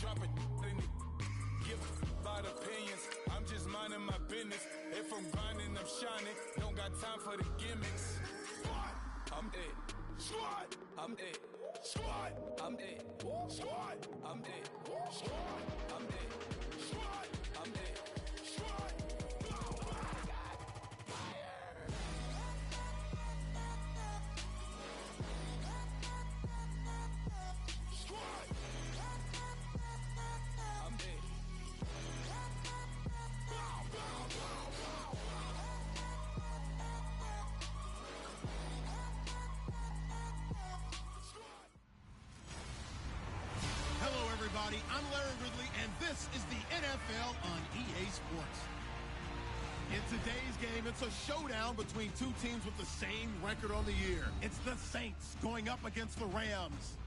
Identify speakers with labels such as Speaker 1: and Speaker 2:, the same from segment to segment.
Speaker 1: dropping in it. Give about opinions. I'm just minding my business. If I'm grinding, I'm shining. Don't got time for the gimmicks. Squad, I'm it. Squad, I'm it. Squad, I'm it. Squad, I'm it. Squad, I'm it. Squad, I'm it. Squad.
Speaker 2: Hello, everybody. I'm Larry Ridley, and this is the NFL on EA Sports. In today's game, it's a showdown between two teams with the same record on the year. It's the Saints going up against the Rams.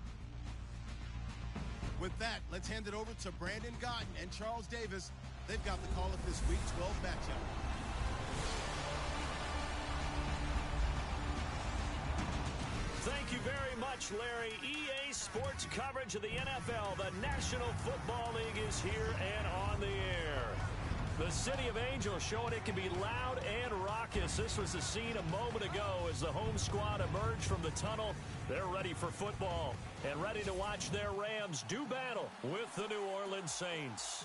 Speaker 2: With that, let's hand it over to Brandon Gaudin and Charles Davis. They've got the call of this Week 12 matchup.
Speaker 3: Thank you very much, Larry. EA Sports coverage of the NFL. The National Football League is here and on the air. The City of Angels showing it can be loud and raucous. This was the scene a moment ago as the home squad emerged from the tunnel. They're ready for football and ready to watch their Rams do battle with the New Orleans Saints.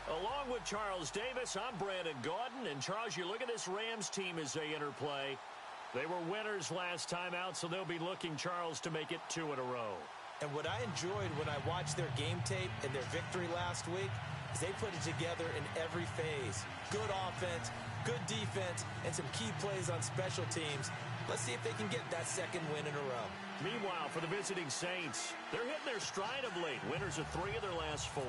Speaker 3: Along with Charles Davis, I'm Brandon Gaudin. And Charles, you look at this Rams team as they interplay. They were winners last time out, so they'll be looking, Charles, to make it 2 in a row.
Speaker 4: And what I enjoyed when I watched their game tape and their victory last week is they put it together in every phase. Good offense, good defense, and some key plays on special teams. Let's see if they can get that second win in a row.
Speaker 3: Meanwhile, for the visiting Saints, they're hitting their stride of late. Winners of 3 of their last 4.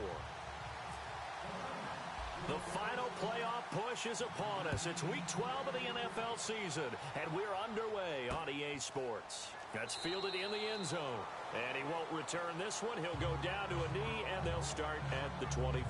Speaker 3: The final playoff push is upon us. It's Week 12 of the NFL season, and we're underway on EA Sports. That's fielded in the end zone, and he won't return this one. He'll go down to a knee, and they'll start at the 25.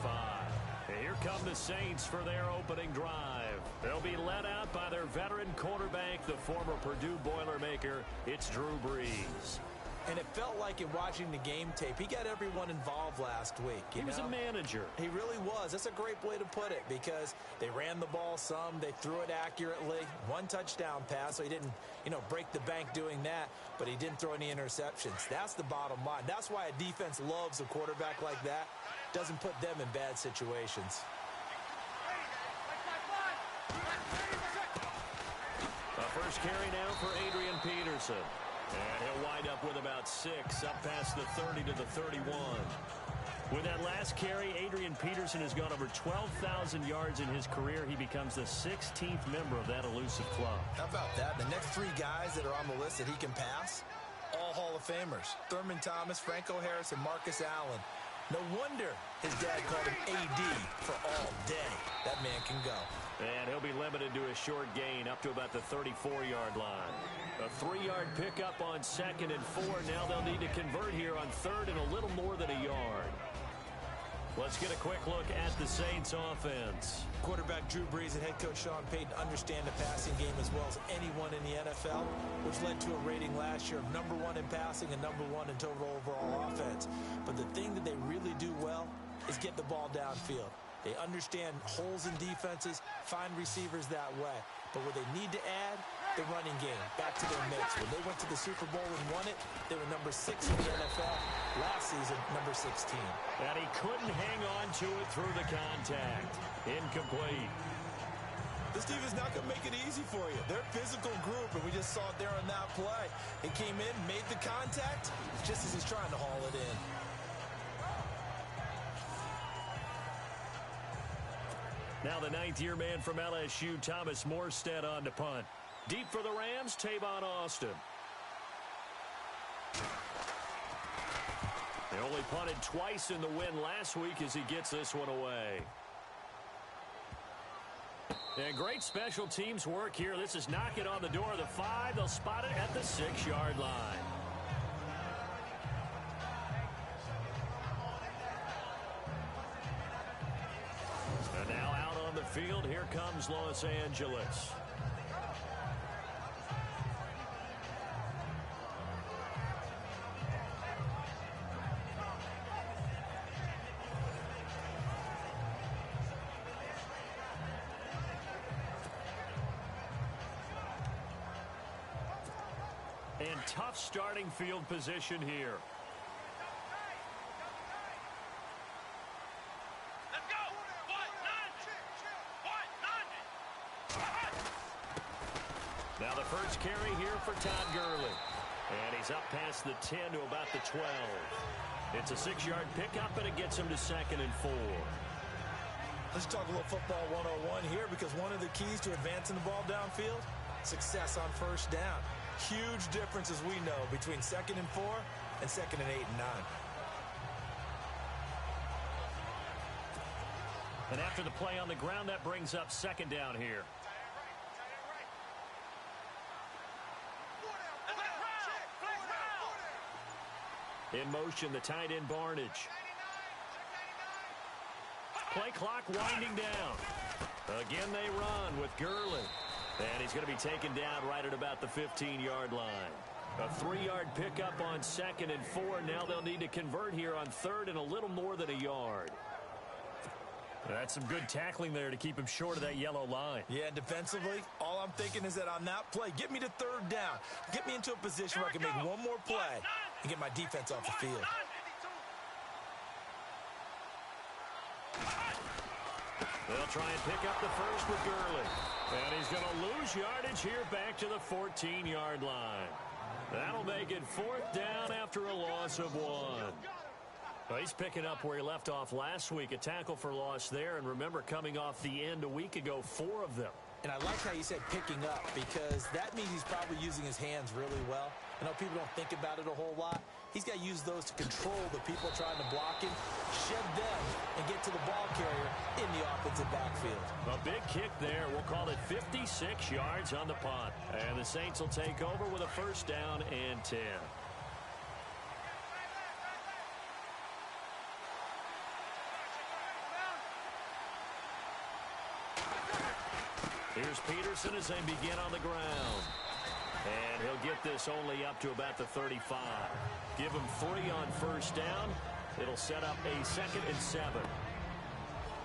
Speaker 3: And here come the Saints for their opening drive. They'll be led out by their veteran quarterback, the former Purdue Boilermaker. It's Drew Brees.
Speaker 4: And it felt like in watching the game tape, he got everyone involved last week.
Speaker 3: He was a manager.
Speaker 4: He really was. That's a great way to put it because they ran the ball some. They threw it accurately. 1 touchdown pass, so he didn't, break the bank doing that, but he didn't throw any interceptions. That's the bottom line. That's why a defense loves a quarterback like that. Doesn't put them in bad situations.
Speaker 3: The first carry now for Adrian Peterson. And he'll wind up with about 6, up past the 30 to the 31. With that last carry, Adrian Peterson has gone over 12,000 yards in his career. He becomes the 16th member of that elusive club.
Speaker 4: How about that? The next 3 guys that are on the list that he can pass, all Hall of Famers. Thurman Thomas, Franco Harris, and Marcus Allen. No wonder his dad called him AD for all day. That man can go.
Speaker 3: And he'll be limited to a short gain up to about the 34-yard line. A 3-yard pickup on 2nd and 4. Now they'll need to convert here on 3rd and a little more than a yard. Let's get a quick look at the Saints offense.
Speaker 4: Quarterback Drew Brees and head coach Sean Payton understand the passing game as well as anyone in the NFL, which led to a rating last year of #1 in passing and #1 in total overall offense. But the thing that they really do well is get the ball downfield. They understand holes in defenses, find receivers that way. But what they need to add, the running game, back to their mix. When they went to the Super Bowl and won it, they were number 6 in the NFL. Last season, number 16.
Speaker 3: And he couldn't hang on to it through the contact. Incomplete.
Speaker 4: This team is not going to make it easy for you. They're a physical group, and we just saw it there on that play. He came in, made the contact, just as he's trying to haul it in.
Speaker 3: Now the 9th-year man from LSU, Thomas Morstead, on to punt. Deep for the Rams, Tavon Austin. They only punted twice in the win last week as he gets this one away. And great special teams work here. This is knocking on the door of the 5. They'll spot it at the 6-yard line. And now out on the field, here comes Los Angeles. tough starting field position here. Now the first carry here for Todd Gurley. And he's up past the 10 to about the 12. It's a 6-yard pickup, and it gets him to 2nd and 4.
Speaker 4: Let's talk a little football 101 here, because one of the keys to advancing the ball downfield, success on first down. Huge difference, as we know, between 2nd and 4 and 2nd and 8 and 9.
Speaker 3: And after the play on the ground, that brings up 2nd down here. In motion, the tight end Barnage. Play clock winding down. Again, they run with Gurley. And he's going to be taken down right at about the 15-yard line. A 3-yard pickup on 2nd and 4. Now they'll need to convert here on 3rd and a little more than a yard. That's some good tackling there to keep him short of that yellow line.
Speaker 4: Yeah, defensively, all I'm thinking is that on that play, get me to 3rd down. Get me into a position where I can make one more play and get my defense off the field.
Speaker 3: They'll try and pick up the first with Gurley. And he's going to lose yardage here back to the 14-yard line. That'll make it 4th down after a loss of 1. Well, he's picking up where he left off last week. A tackle for loss there. And remember, coming off the end a week ago, 4 of them.
Speaker 4: And I like how you said picking up, because that means he's probably using his hands really well. I know people don't think about it a whole lot. He's got to use those to control the people trying to block him, shed them, and get to the ball carrier in the offensive backfield.
Speaker 3: A big kick there. We'll call it 56 yards on the punt. And the Saints will take over with a 1st down and 10. Here's Peterson as they begin on the ground. And he'll get this only up to about the 35. Give him 3 on 1st down. It'll set up a 2nd and 7.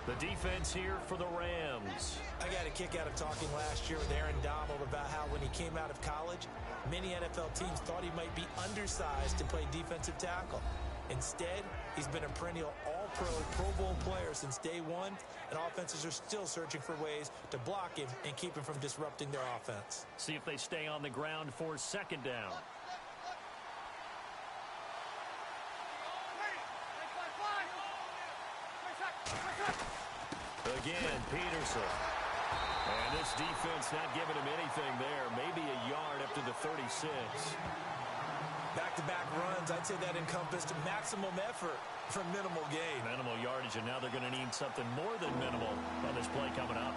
Speaker 3: The defense here for the Rams.
Speaker 4: I got a kick out of talking last year with Aaron Donald about how when he came out of college, many NFL teams thought he might be undersized to play defensive tackle. Instead, he's been a perennial all-pro, Pro Bowl player since day one, and offenses are still searching for ways to block him and keep him from disrupting their offense.
Speaker 3: See if they stay on the ground for 2nd down. Again, Peterson. And this defense not giving him anything there. Maybe a yard up to the 36.
Speaker 4: Back-to-back runs, I'd say that encompassed maximum effort for minimal gain.
Speaker 3: Minimal yardage, and now they're going to need something more than minimal on this play coming up.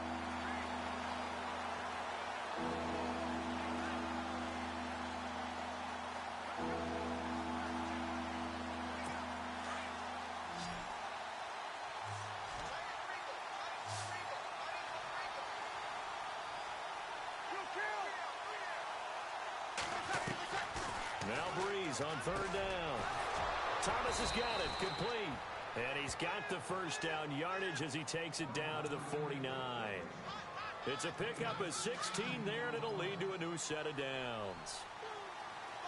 Speaker 3: On 3rd down. Thomas has got it. Complete. And he's got the 1st down yardage as he takes it down to the 49. It's a pickup of 16 there, and it'll lead to a new set of downs.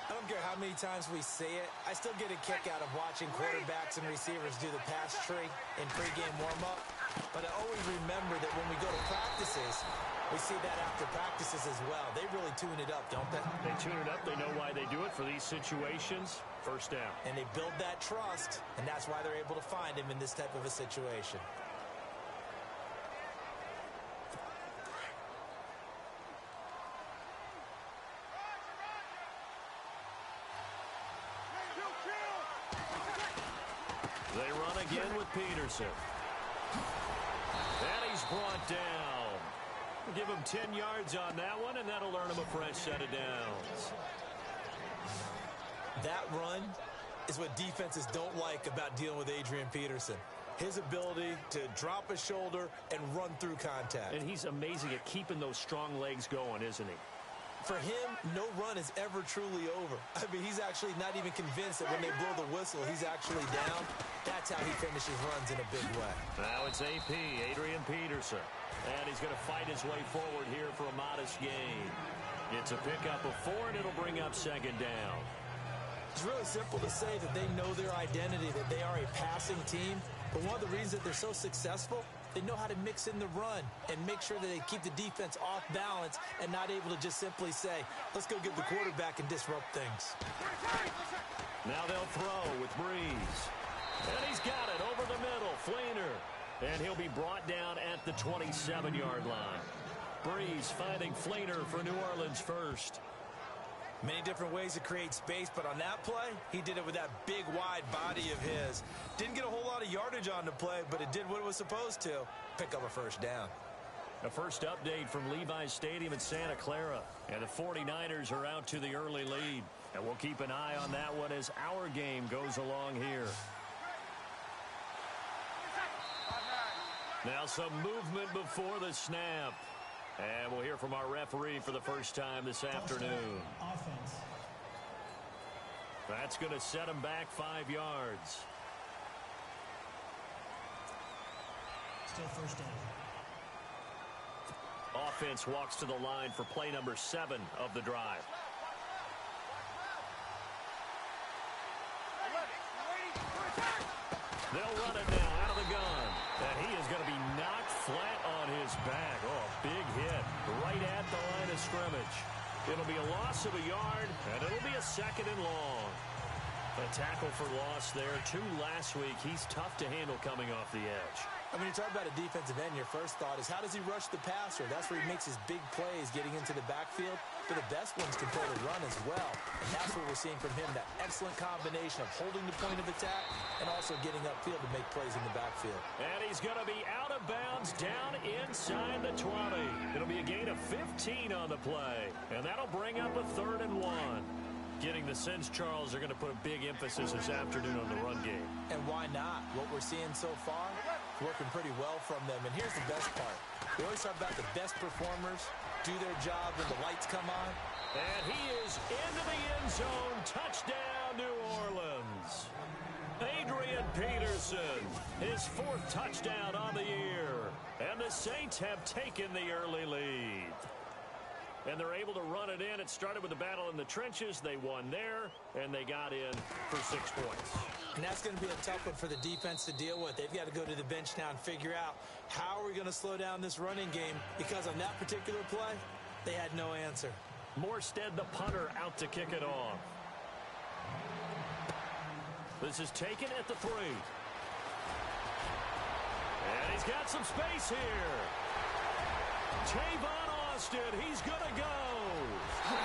Speaker 4: I don't care how many times we say it. I still get a kick out of watching quarterbacks and receivers do the pass tree in pregame warm-up. But I always remember that when we go to practices, we see that after practices as well. They really tune it up, don't they?
Speaker 3: They tune it up. They know why they do it for these situations. 1st down.
Speaker 4: And they build that trust, and that's why they're able to find him in this type of a situation.
Speaker 3: They run again with Peterson. And he's brought down. We'll give him 10 yards on that one, and that'll earn him a fresh set of downs.
Speaker 4: That run is what defenses don't like about dealing with Adrian Peterson. His ability to drop his shoulder and run through contact.
Speaker 3: And he's amazing at keeping those strong legs going, isn't he?
Speaker 4: For him, no run is ever truly over. I mean, he's actually not even convinced that when they blow the whistle, he's actually down. That's how he finishes runs in a big way.
Speaker 3: Now it's AP, Adrian Peterson. And he's going to fight his way forward here for a modest gain. It's a pickup of 4, and it'll bring up second down.
Speaker 4: It's really simple to say that they know their identity, that they are a passing team. But one of the reasons that they're so successful, they know how to mix in the run and make sure that they keep the defense off balance and not able to just simply say, let's go get the quarterback and disrupt things.
Speaker 3: Now they'll throw with Breeze. And he's got it over the middle, Fleener. And he'll be brought down at the 27-yard line. Breeze finding Fleener for New Orleans first.
Speaker 4: Many different ways to create space, but on that play, he did it with that big, wide body of his. Didn't get a whole lot of yardage on the play, but it did what it was supposed to. Pick up a first down.
Speaker 3: A first update from Levi's Stadium in Santa Clara. And the 49ers are out to the early lead. And we'll keep an eye on that one as our game goes along here. Now some movement before the snap. And we'll hear from our referee for the first time this afternoon.
Speaker 5: Offense.
Speaker 3: That's going to set him back 5 yards.
Speaker 5: Still first down.
Speaker 3: Offense walks to the line for play number 7 of the drive. They'll run it now out of the gun. And he is going to be knocked flat on his back. Oh, a big hit right at the line of scrimmage. It'll be a loss of a yard, and it'll be a 2nd and long. A tackle for loss there. 2 last week. He's tough to handle coming off the edge.
Speaker 4: I mean, you talk about a defensive end, your first thought is how does he rush the passer? That's where he makes his big plays getting into the backfield. But the best ones can play the run as well. And that's what we're seeing from him, that excellent combination of holding the point of attack and also getting upfield to make plays in the backfield.
Speaker 3: And he's going to be out of bounds down inside the 20. It'll be a gain of 15 on the play. And that'll bring up a 3rd and 1. Getting the sense Charles are going to put a big emphasis this afternoon on the run game.
Speaker 4: And why not? What we're seeing so far is working pretty well from them. And here's the best part. We always talk about the best performers do their job when the lights come on.
Speaker 3: And he is into the end zone. Touchdown, New Orleans. Adrian Peterson, his 4th touchdown on the year. And the Saints have taken the early lead. And they're able to run it in. It started with a battle in the trenches. They won there, and they got in for 6 points.
Speaker 4: And that's going to be a tough one for the defense to deal with. They've got to go to the bench now and figure out how are we going to slow down this running game, because on that particular play, they had no answer.
Speaker 3: Morstead, the punter, out to kick it off. This is taken at the 3. And he's got some space here. Tavon Austin, he's going to go.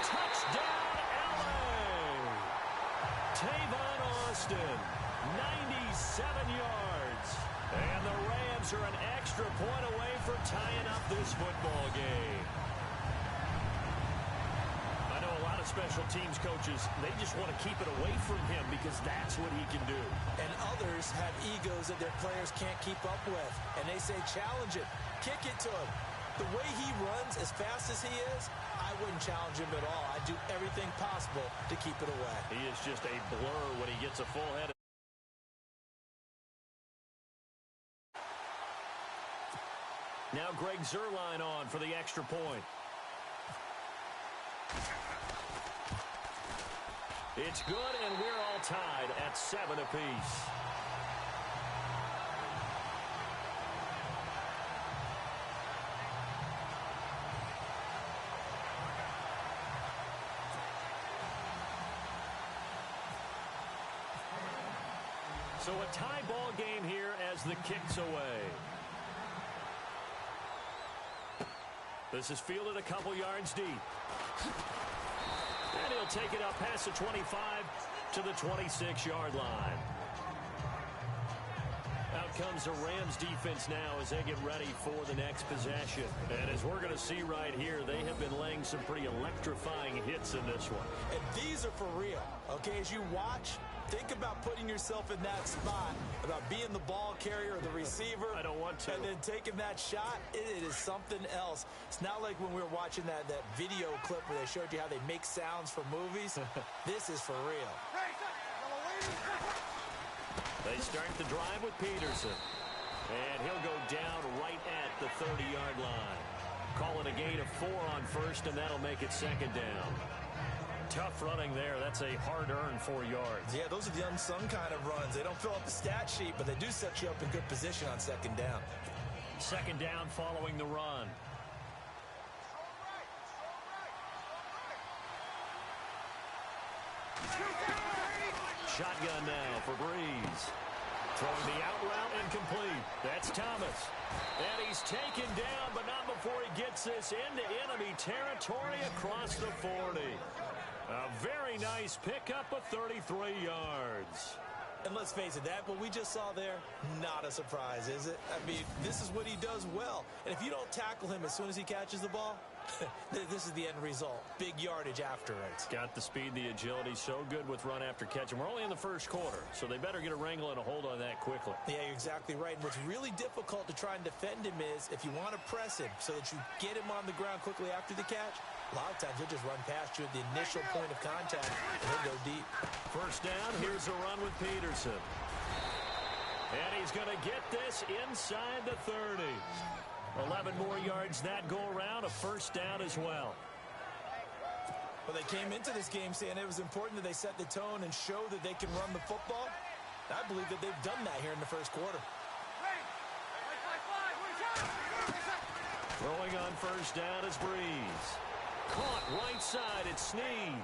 Speaker 3: Touchdown, L.A. Tavon Austin, 97 yards. And the Rams are an extra point away from tying up this football game. I know a lot of special teams coaches, they just want to keep it away from him because that's what he can do.
Speaker 4: And others have egos that their players can't keep up with. And they say, challenge it, kick it to him. The way he runs as fast as he is, I wouldn't challenge him at all. I'd do everything possible to keep it away.
Speaker 3: He is just a blur when he gets a full head. Now Greg Zuerlein on for the extra point. It's good, and we're all tied at 7 apiece. So a tie ball game here as the kick's away. This is fielded a couple yards deep. And he'll take it up past the 25 to the 26-yard line. Out comes the Rams defense now as they get ready for the next possession. And as we're going to see right here, they have been laying some pretty electrifying hits in this one.
Speaker 4: And these are for real. Okay, as you watch, think about putting yourself in that spot, about being the ball carrier or the receiver.
Speaker 3: I don't want to.
Speaker 4: And then taking that shot, it is something else. It's not like when we were watching that video clip where they showed you how they make sounds for movies. This is for real.
Speaker 3: They start the drive with Peterson. And he'll go down right at the 30-yard line. call it a gain of 4 on first, and that'll make it second down. Tough running there. That's a hard-earned 4 yards.
Speaker 4: Yeah, those are the unsung kind of runs. They don't fill up the stat sheet, but they do set you up in good position on second down.
Speaker 3: Second down following the run. Shotgun now for Breeze. Throwing the out route incomplete. That's Thomas. And he's taken down, but not before he gets this into enemy territory across the 40. A very nice pickup of 33 yards.
Speaker 4: And let's face it, that what we just saw there, not a surprise, is it? I mean, this is what he does well. And if you don't tackle him as soon as he catches the ball, this is the end result. Big yardage after it.
Speaker 3: Got the speed, the agility, so good with run after catch. And we're only in the first quarter, so they better get a wrangle and a hold on that quickly.
Speaker 4: Yeah, you're exactly right. And what's really difficult to try and defend him is if you want to press him so that you get him on the ground quickly after the catch, a lot of times he'll just run past you at the initial point of contact, and he'll go deep.
Speaker 3: First down, here's a run with Peterson. And he's going to get this inside the 30. 11 more yards that go around, a first down as well.
Speaker 4: Well, they came into this game saying it was important that they set the tone and show that they can run the football. I believe that they've done that here in the first quarter.
Speaker 3: Throwing on first down is Breeze. Caught right side, it's Snead.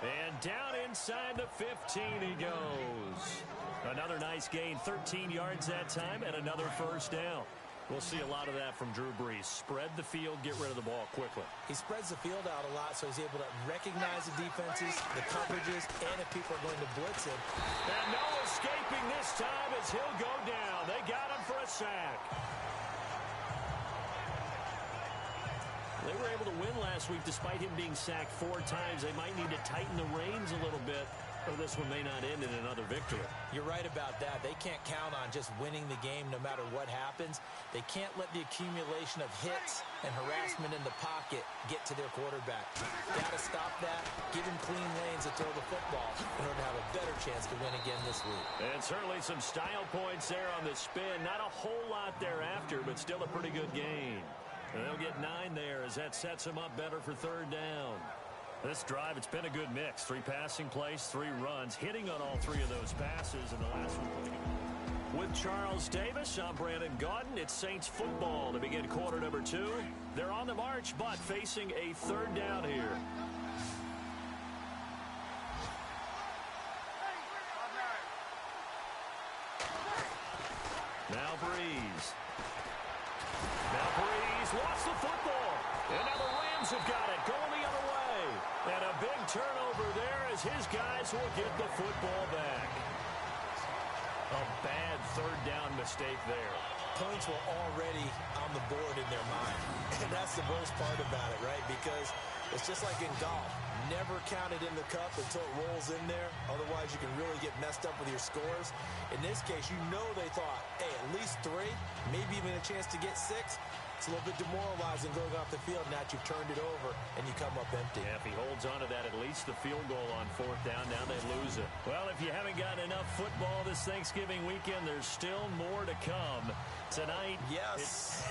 Speaker 3: And down inside the 15 he goes. Another nice gain, 13 yards that time, and another first down. We'll see a lot of that from Drew Brees. Spread the field, get rid of the ball quickly.
Speaker 4: He spreads the field out a lot, so he's able to recognize the defenses, the coverages, and if people are going to blitz him.
Speaker 3: And no escaping this time as he'll go down. They got him for a sack. They were able to win last week despite him being sacked 4 times. They might need to tighten the reins a little bit, or this one may not end in another victory.
Speaker 4: You're right about that. They can't count on just winning the game no matter what happens. They can't let the accumulation of hits and harassment in the pocket get to their quarterback. Got to stop that. Give him clean lanes to throw the football in order to have a better chance to win again this week.
Speaker 3: And certainly some style points there on the spin. Not a whole lot thereafter, but still a pretty good gain. And they'll get 9 there as that sets them up better for third down. This drive, it's been a good mix. 3 passing plays, 3 runs, hitting on all 3 of those passes in the last one. With Charles Davis, I'm Brandon Gaudin. It's Saints football to begin quarter number 2. They're on the march, but facing a third down here. Now Breeze. Lost the football. And now the Rams have got it. Going the other way. And a big turnover there as his guys will get the football back. A bad third down mistake there.
Speaker 4: Points were already on the board in their mind. And that's the worst part about it, right? Because it's just like in golf. Never count it in the cup until it rolls in there. Otherwise, you can really get messed up with your scores. In this case, you know they thought, hey, at least 3, maybe even a chance to get 6. It's a little bit demoralizing going off the field. Now you've turned it over, and you come up empty.
Speaker 3: Yeah, if he holds on to that, at least the field goal on fourth down, now they lose it. Well, if you haven't gotten enough football this Thanksgiving weekend, there's still more to come. Tonight,
Speaker 4: yes,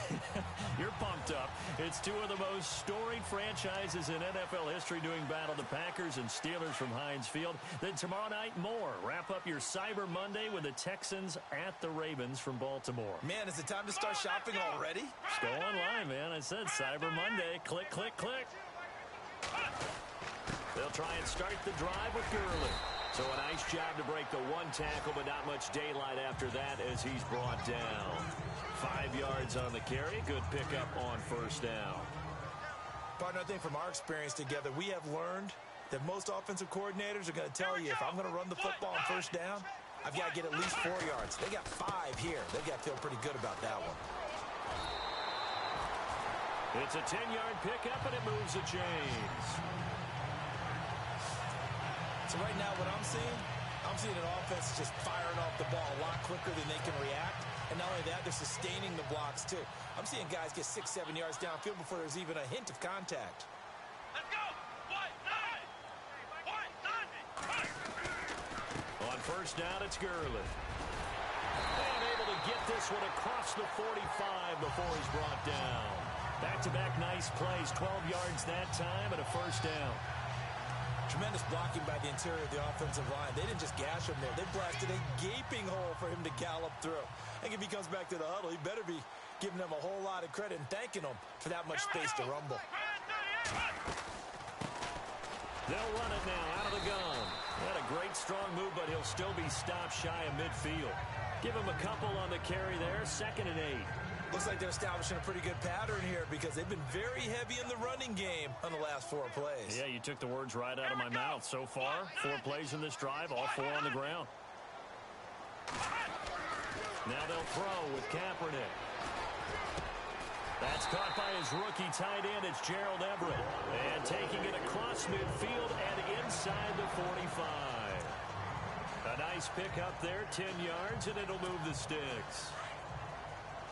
Speaker 3: you're pumped up. It's 2 of the most storied franchises in NFL history doing battle, the Packers and Steelers from Heinz Field. Then tomorrow night, more. Wrap up your Cyber Monday with the Texans at the Ravens from Baltimore.
Speaker 4: Man, is it time to start shopping already?
Speaker 3: Just go online, man. I said Cyber Monday. Click, click, click. They'll try and start the drive with Gurley. So a nice job to break the 1 tackle, but not much daylight after that as he's brought down. 5 yards on the carry. Good pickup on first down.
Speaker 4: Partner, I think from our experience together, we have learned that most offensive coordinators are going to tell you, if I'm going to run the football on first down, I've got to get at least 4 yards. They got 5 here. They've got to feel pretty good about that one.
Speaker 3: It's a 10-yard pickup, and it moves the chains.
Speaker 4: So right now what I'm seeing an offense just firing off the ball a lot quicker than they can react. And not only that, they're sustaining the blocks too. I'm seeing guys get 6, 7 yards downfield before there's even a hint of contact.
Speaker 6: Let's go!
Speaker 3: On first down, it's Gurley. And able to get this one across the 45 before he's brought down. Back-to-back nice plays, 12 yards that time and a first down.
Speaker 4: Tremendous blocking by the interior of the offensive line. They didn't just gash him there. They blasted a gaping hole for him to gallop through. I think if he comes back to the huddle, he better be giving them a whole lot of credit and thanking them for that much space to rumble.
Speaker 3: They'll run it now out of the gun. Had a great strong move, but he'll still be stopped shy of midfield. Give him a couple on the carry there, 2nd and 8.
Speaker 4: Looks like they're establishing a pretty good pattern here because they've been very heavy in the running game on the last 4 plays.
Speaker 3: Yeah, you took the words right out of my mouth. So far, 4 plays in this drive, all 4 on the ground. Now they'll throw with Kaepernick. That's caught by his rookie tight end. It's Gerald Everett. And taking it across midfield and inside the 45. A nice pick up there, 10 yards, and it'll move the sticks.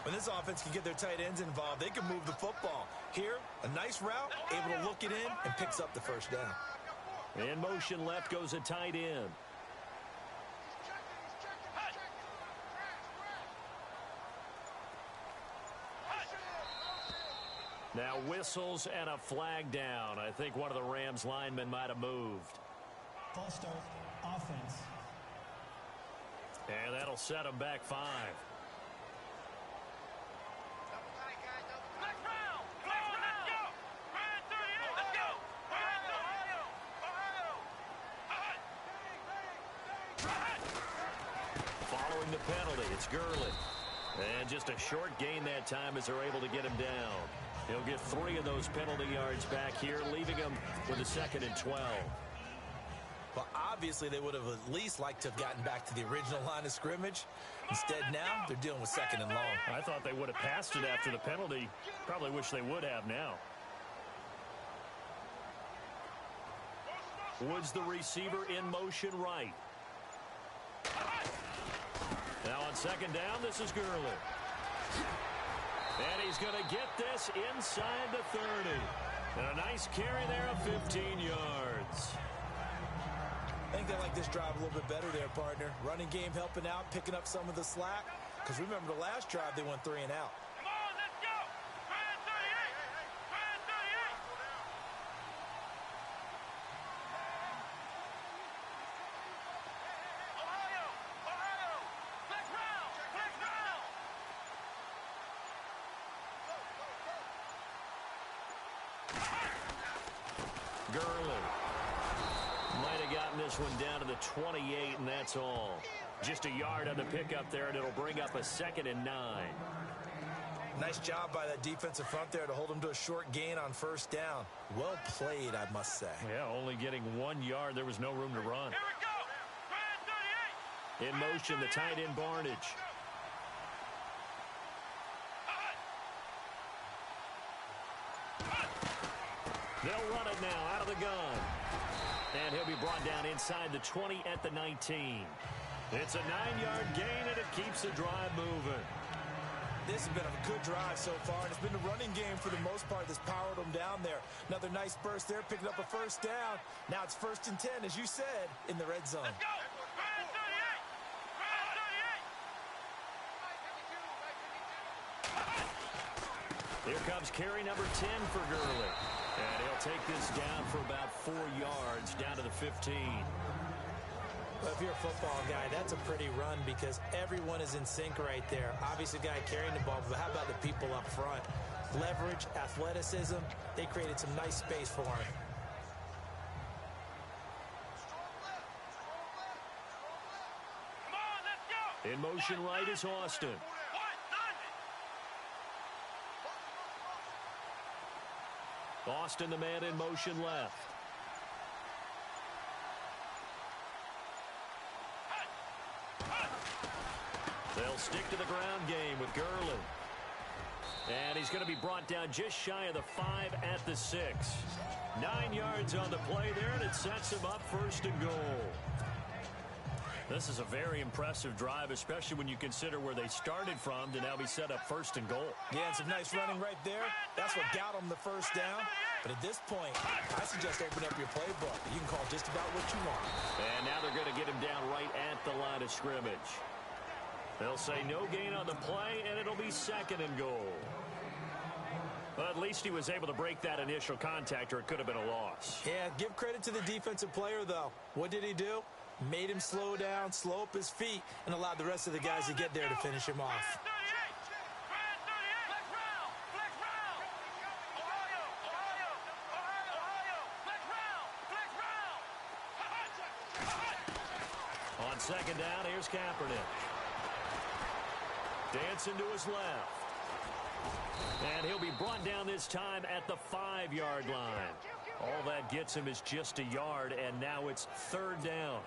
Speaker 4: When this offense can get their tight ends involved, they can move the football. Here, a nice route, able to look it in, and picks up the first down.
Speaker 3: In motion left goes a tight end. Now whistles and a flag down. I think one of the Rams linemen might have moved.
Speaker 5: False start, offense.
Speaker 3: And that'll set them back 5. Following the penalty, it's Gurley. And just a short gain that time as they're able to get him down. He'll get 3 of those penalty yards back here, leaving him with a 2nd and 12.
Speaker 4: Well, obviously, they would have at least liked to have gotten back to the original line of scrimmage. Instead, now, they're dealing with 2nd and long.
Speaker 3: I thought they would have passed it after the penalty. Probably wish they would have now. Woods, the receiver, in motion right. Now on 2nd down, this is Gurley. And he's going to get this inside the 30. And a nice carry there of 15 yards.
Speaker 4: I think they like this drive a little bit better there, partner. Running game helping out, picking up some of the slack. Because remember, the last drive, they went 3 and out.
Speaker 1: Come on, let's go! Ryan 38! Ryan 38! Ohio! Ohio! Flex round! Flex round!
Speaker 3: Gurley might have gotten this one down to the 28, and that's all. Just a yard on the pickup there, and it'll bring up a 2nd and 9.
Speaker 4: Nice job by that defensive front there to hold them to a short gain on 1st down. Well played, I must say.
Speaker 3: Yeah, only getting 1 yard. There was no room to run.
Speaker 1: Here we go! Ryan 38!
Speaker 3: In motion, the tight end, Barnage. They'll run it now out of the gun. And he'll be brought down inside the 20 at the 19. It's a 9-yard gain, and it keeps the drive moving.
Speaker 4: This has been a good drive so far, and it's been the running game for the most part that's powered them down there. Another nice burst there, picking up a 1st down. Now it's 1st and 10, as you said, in the red zone.
Speaker 1: Let's go! Ryan 38! Ryan 38!
Speaker 3: Here comes carry number 10 for Gurley. And he'll take this down for about 4 yards, down to the 15.
Speaker 4: Well, if you're a football guy, that's a pretty run because everyone is in sync right there. Obviously, the guy carrying the ball, but how about the people up front? Leverage, athleticism, they created some nice space for him.
Speaker 1: Come on, let's go!
Speaker 3: In motion right is Austin. Austin, the man in motion left. They'll stick to the ground game with Gurley. And he's going to be brought down just shy of the 5 at the 6. 9 yards on the play there, and it sets him up 1st and goal. This is a very impressive drive, especially when you consider where they started from to now be set up 1st and goal.
Speaker 4: Yeah, and some nice running right there. That's what got them the 1st down. But at this point, I suggest open up your playbook. You can call just about what you want.
Speaker 3: And now they're going to get him down right at the line of scrimmage. They'll say no gain on the play, and it'll be 2nd and goal. A at least he was able to break that initial contact, or it could have been a loss.
Speaker 4: Yeah, give credit to the defensive player, though. What did he do? Made him slow down, slow up his feet, and allowed the rest of the guys to get there to finish him off.
Speaker 3: On second down, here's Kaepernick. Dancing to his left. And he'll be brought down this time at the 5-yard line. All that gets him is just a yard, and now it's third down.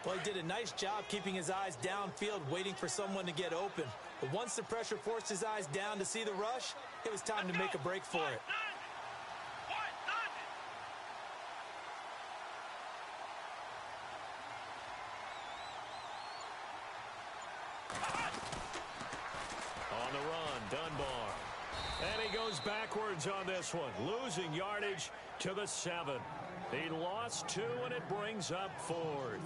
Speaker 4: Well, he did a nice job keeping his eyes downfield, waiting for someone to get open. But once the pressure forced his eyes down to see the rush, it was time to make a break for it.
Speaker 3: On the run, Dunbar. And he goes backwards on this one, losing yardage to the 7. He lost 2, and it brings up 4th.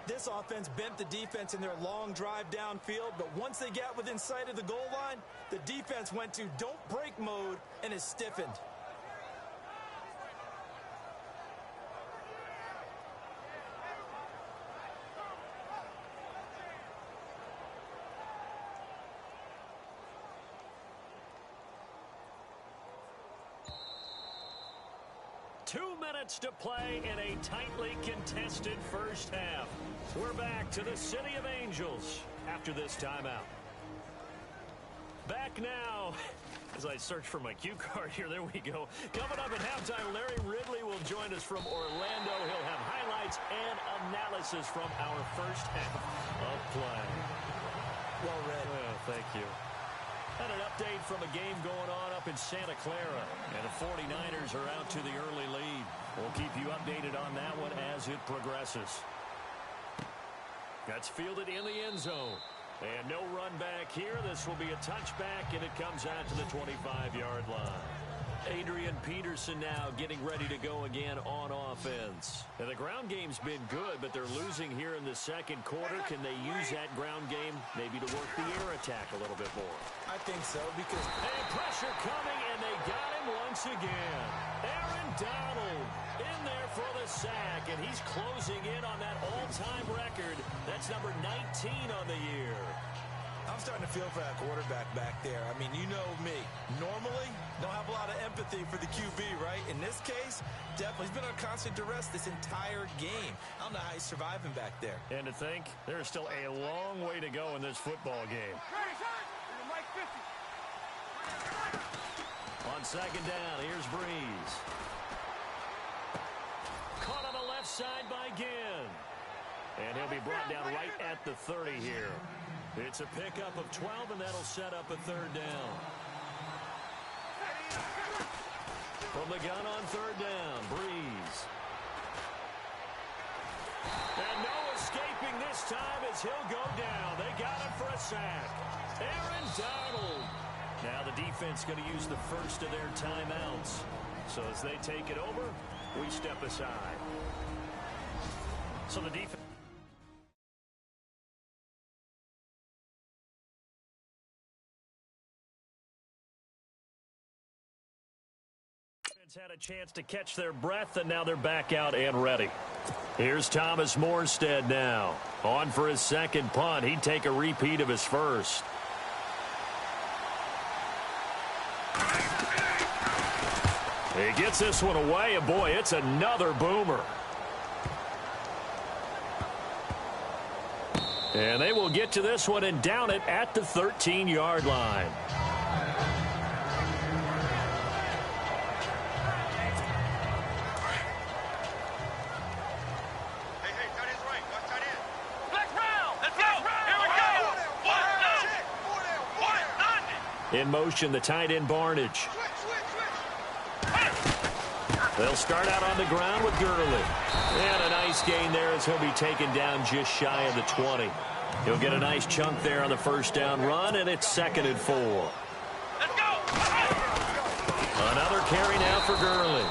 Speaker 4: This offense bent the defense in their long drive downfield, but once they got within sight of the goal line, the defense went to don't break mode and is stiffened.
Speaker 3: Two minutes to play in a tightly contested first half. We're back to the City of Angels after this timeout. Back now, as I search for my cue card here, there we go. Coming up at halftime, Larry Ridley will join us from Orlando. He'll have highlights and analysis from our first half of play.
Speaker 4: Well read.
Speaker 3: Oh, thank you. And an update from a game going on up in Santa Clara. And the 49ers are out to the early lead. We'll keep you updated on that one as it progresses. That's fielded in the end zone. And no run back here. This will be a touchback, and it comes out to the 25-yard line. Adrian Peterson now getting ready to go again on offense. And the ground game's been good, but they're losing here in the second quarter. Can they use that ground game maybe to work the air attack a little bit more?
Speaker 4: I think so, because...
Speaker 3: And pressure coming, and they got him once again. Aaron Donald in there for the sack, and he's closing in on that all-time record. That's number 19 on the year.
Speaker 4: I'm starting to feel for that quarterback back there. I mean, you know me. Normally, don't have a lot of empathy for the QB, right? In this case, definitely. He's been on constant duress this entire game. I don't know how he's surviving back there.
Speaker 3: And to think, there's still a long way to go in this football game. On second down, here's Breeze. Caught on the left side by Ginn. And he'll be brought down right at the 30 here. It's a pickup of 12, and that'll set up a third down. From the gun on third down, Breeze. And no escaping this time as he'll go down. They got him for a sack. Aaron Donald. Now the defense going to use the first of their timeouts. So as they take it over, we step aside. So the defense had a chance to catch their breath, and now they're back out and ready. Here's Thomas Morstead now. On for his second punt. He'd take a repeat of his first. He gets this one away, and boy, it's another boomer. And they will get to this one and down it at the 13-yard line. In motion, the tight end, Barnage. They'll start out on the ground with Gurley. And a nice gain there as he'll be taken down just shy of the 20. He'll get a nice chunk there on the first down run, and it's 2nd and 4. Let's go! Another carry now for Gurley.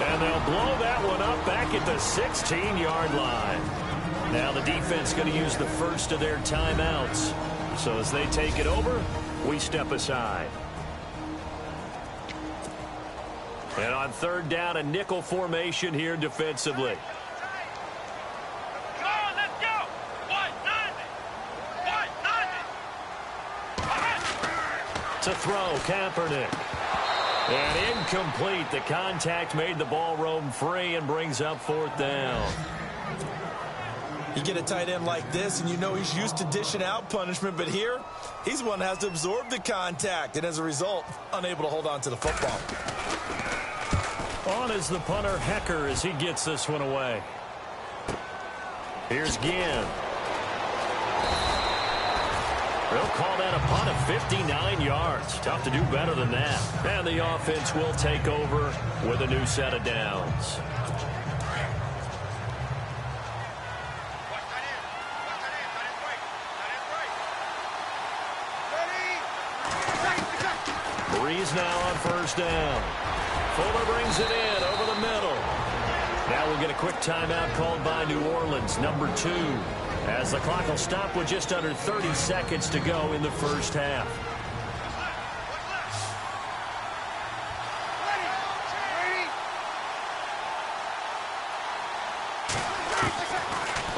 Speaker 3: And they'll blow that one up back at the 16-yard line. Now the defense going to use the first of their timeouts. So as they take it over, we step aside. And on third down, a nickel formation here defensively. To throw, Kaepernick. And incomplete. The contact made the ball roam free and brings up fourth down.
Speaker 4: You get a tight end like this, and you know he's used to dishing out punishment, but here, he's the one that has to absorb the contact, and as a result, unable to hold on to the football.
Speaker 3: On is the punter, Hecker, as he gets this one away. Here's Ginn. They'll call that a punt of 59 yards. Tough to do better than that. And the offense will take over with a new set of downs. Breeze now on first down. Fuller brings it in over the middle. Now we'll get a quick timeout called by New Orleans, number 2. As the clock will stop with just under 30 seconds to go in the first half.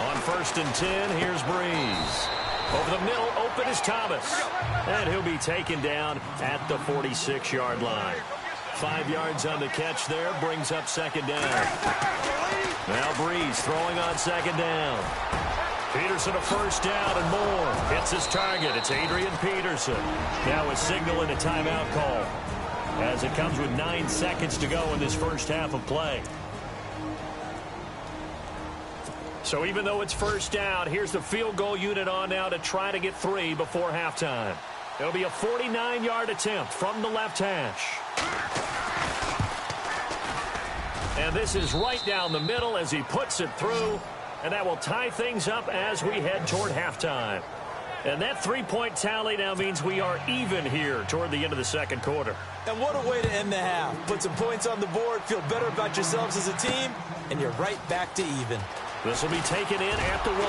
Speaker 3: On first and 10, here's Breeze. Over the middle, open is Thomas. And he'll be taken down at the 46-yard line. 5 yards on the catch there, brings up second down. Now Breeze throwing on second down. Peterson a first down and more. Hits his target. It's Adrian Peterson. Now a signal and a timeout call as it comes with 9 seconds to go in this first half of play. So even though it's first down, here's the field goal unit on now to try to get 3 before halftime. It'll be a 49-yard attempt from the left hash. And this is right down the middle as he puts it through. And that will tie things up as we head toward halftime. And that 3-point tally now means we are even here toward the end of the second quarter.
Speaker 4: And what a way to end the half. Put some points on the board, feel better about yourselves as a team, and you're right back to even.
Speaker 3: This will be taken in at the 1.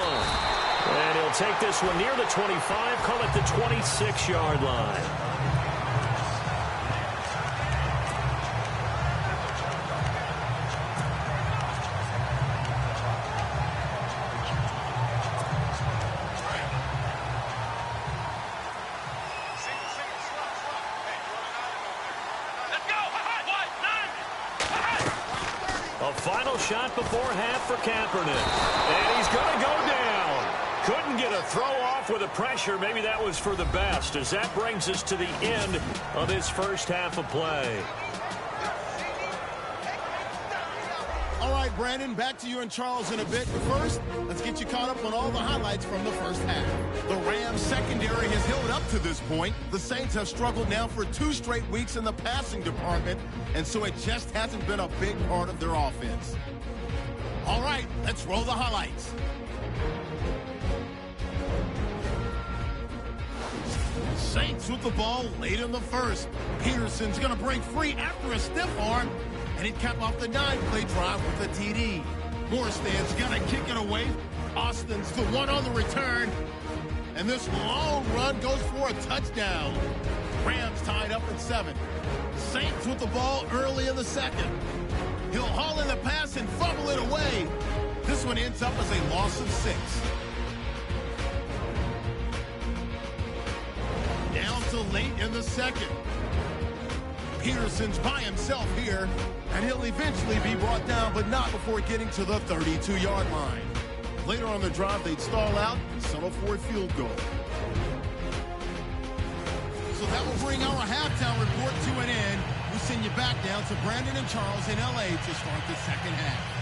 Speaker 3: And he'll take this one near the 25, call it the 26-yard line. Final shot before half for Kaepernick. And he's going to go down. Couldn't get a throw off with the pressure. Maybe that was for the best, as that brings us to the end of this first half of play.
Speaker 2: All right, Brandon, back to you and Charles in a bit. But first, let's get you caught up on all the highlights from the first half. The Rams secondary has held up to this point. The Saints have struggled now for 2 straight weeks in the passing department, and so it just hasn't been a big part of their offense. All right, let's roll the highlights. Saints with the ball late in the first. Peterson's going to break free after a stiff arm, and he'd cap off the 9-play drive with a TD. Morstan's going to kick it away. Austin's the one on the return, and this long run goes for a touchdown. Rams tied up at 7. Saints with the ball early in the second. He'll haul in the pass and fumble it away. This one ends up as a loss of 6. Down to late in the second. Peterson's by himself here, and he'll eventually be brought down, but not before getting to the 32-yard line. Later on the drive, they'd stall out and settle for a field goal. So that will bring our halftime report to an end. We send you back down to Brandon and Charles in L.A. to start the second half.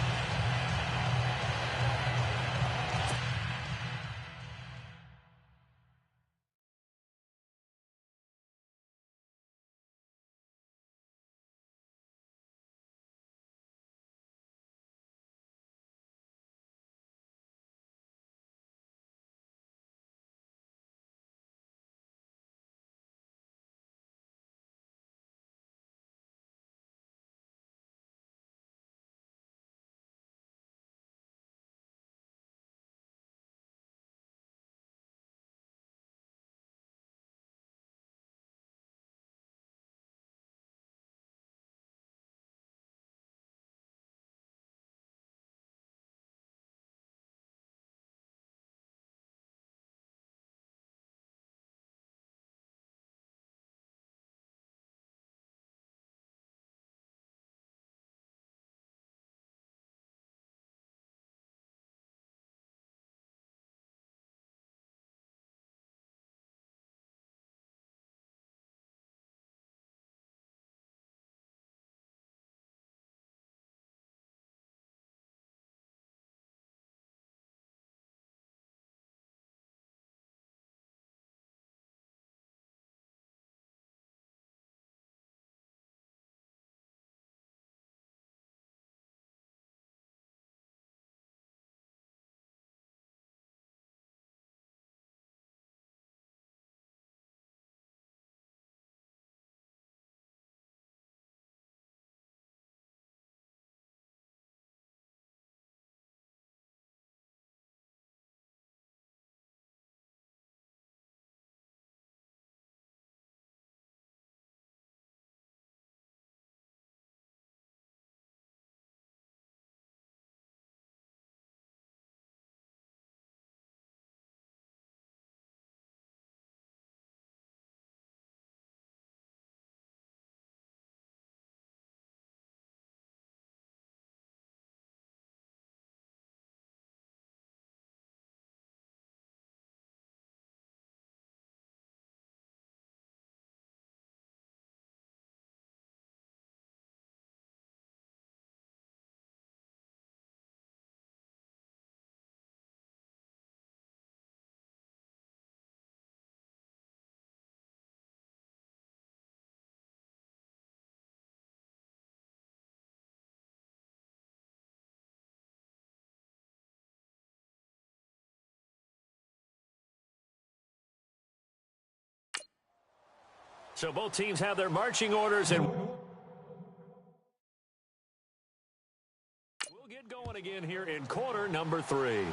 Speaker 3: So both teams have their marching orders, and we'll get going again here in quarter number 3.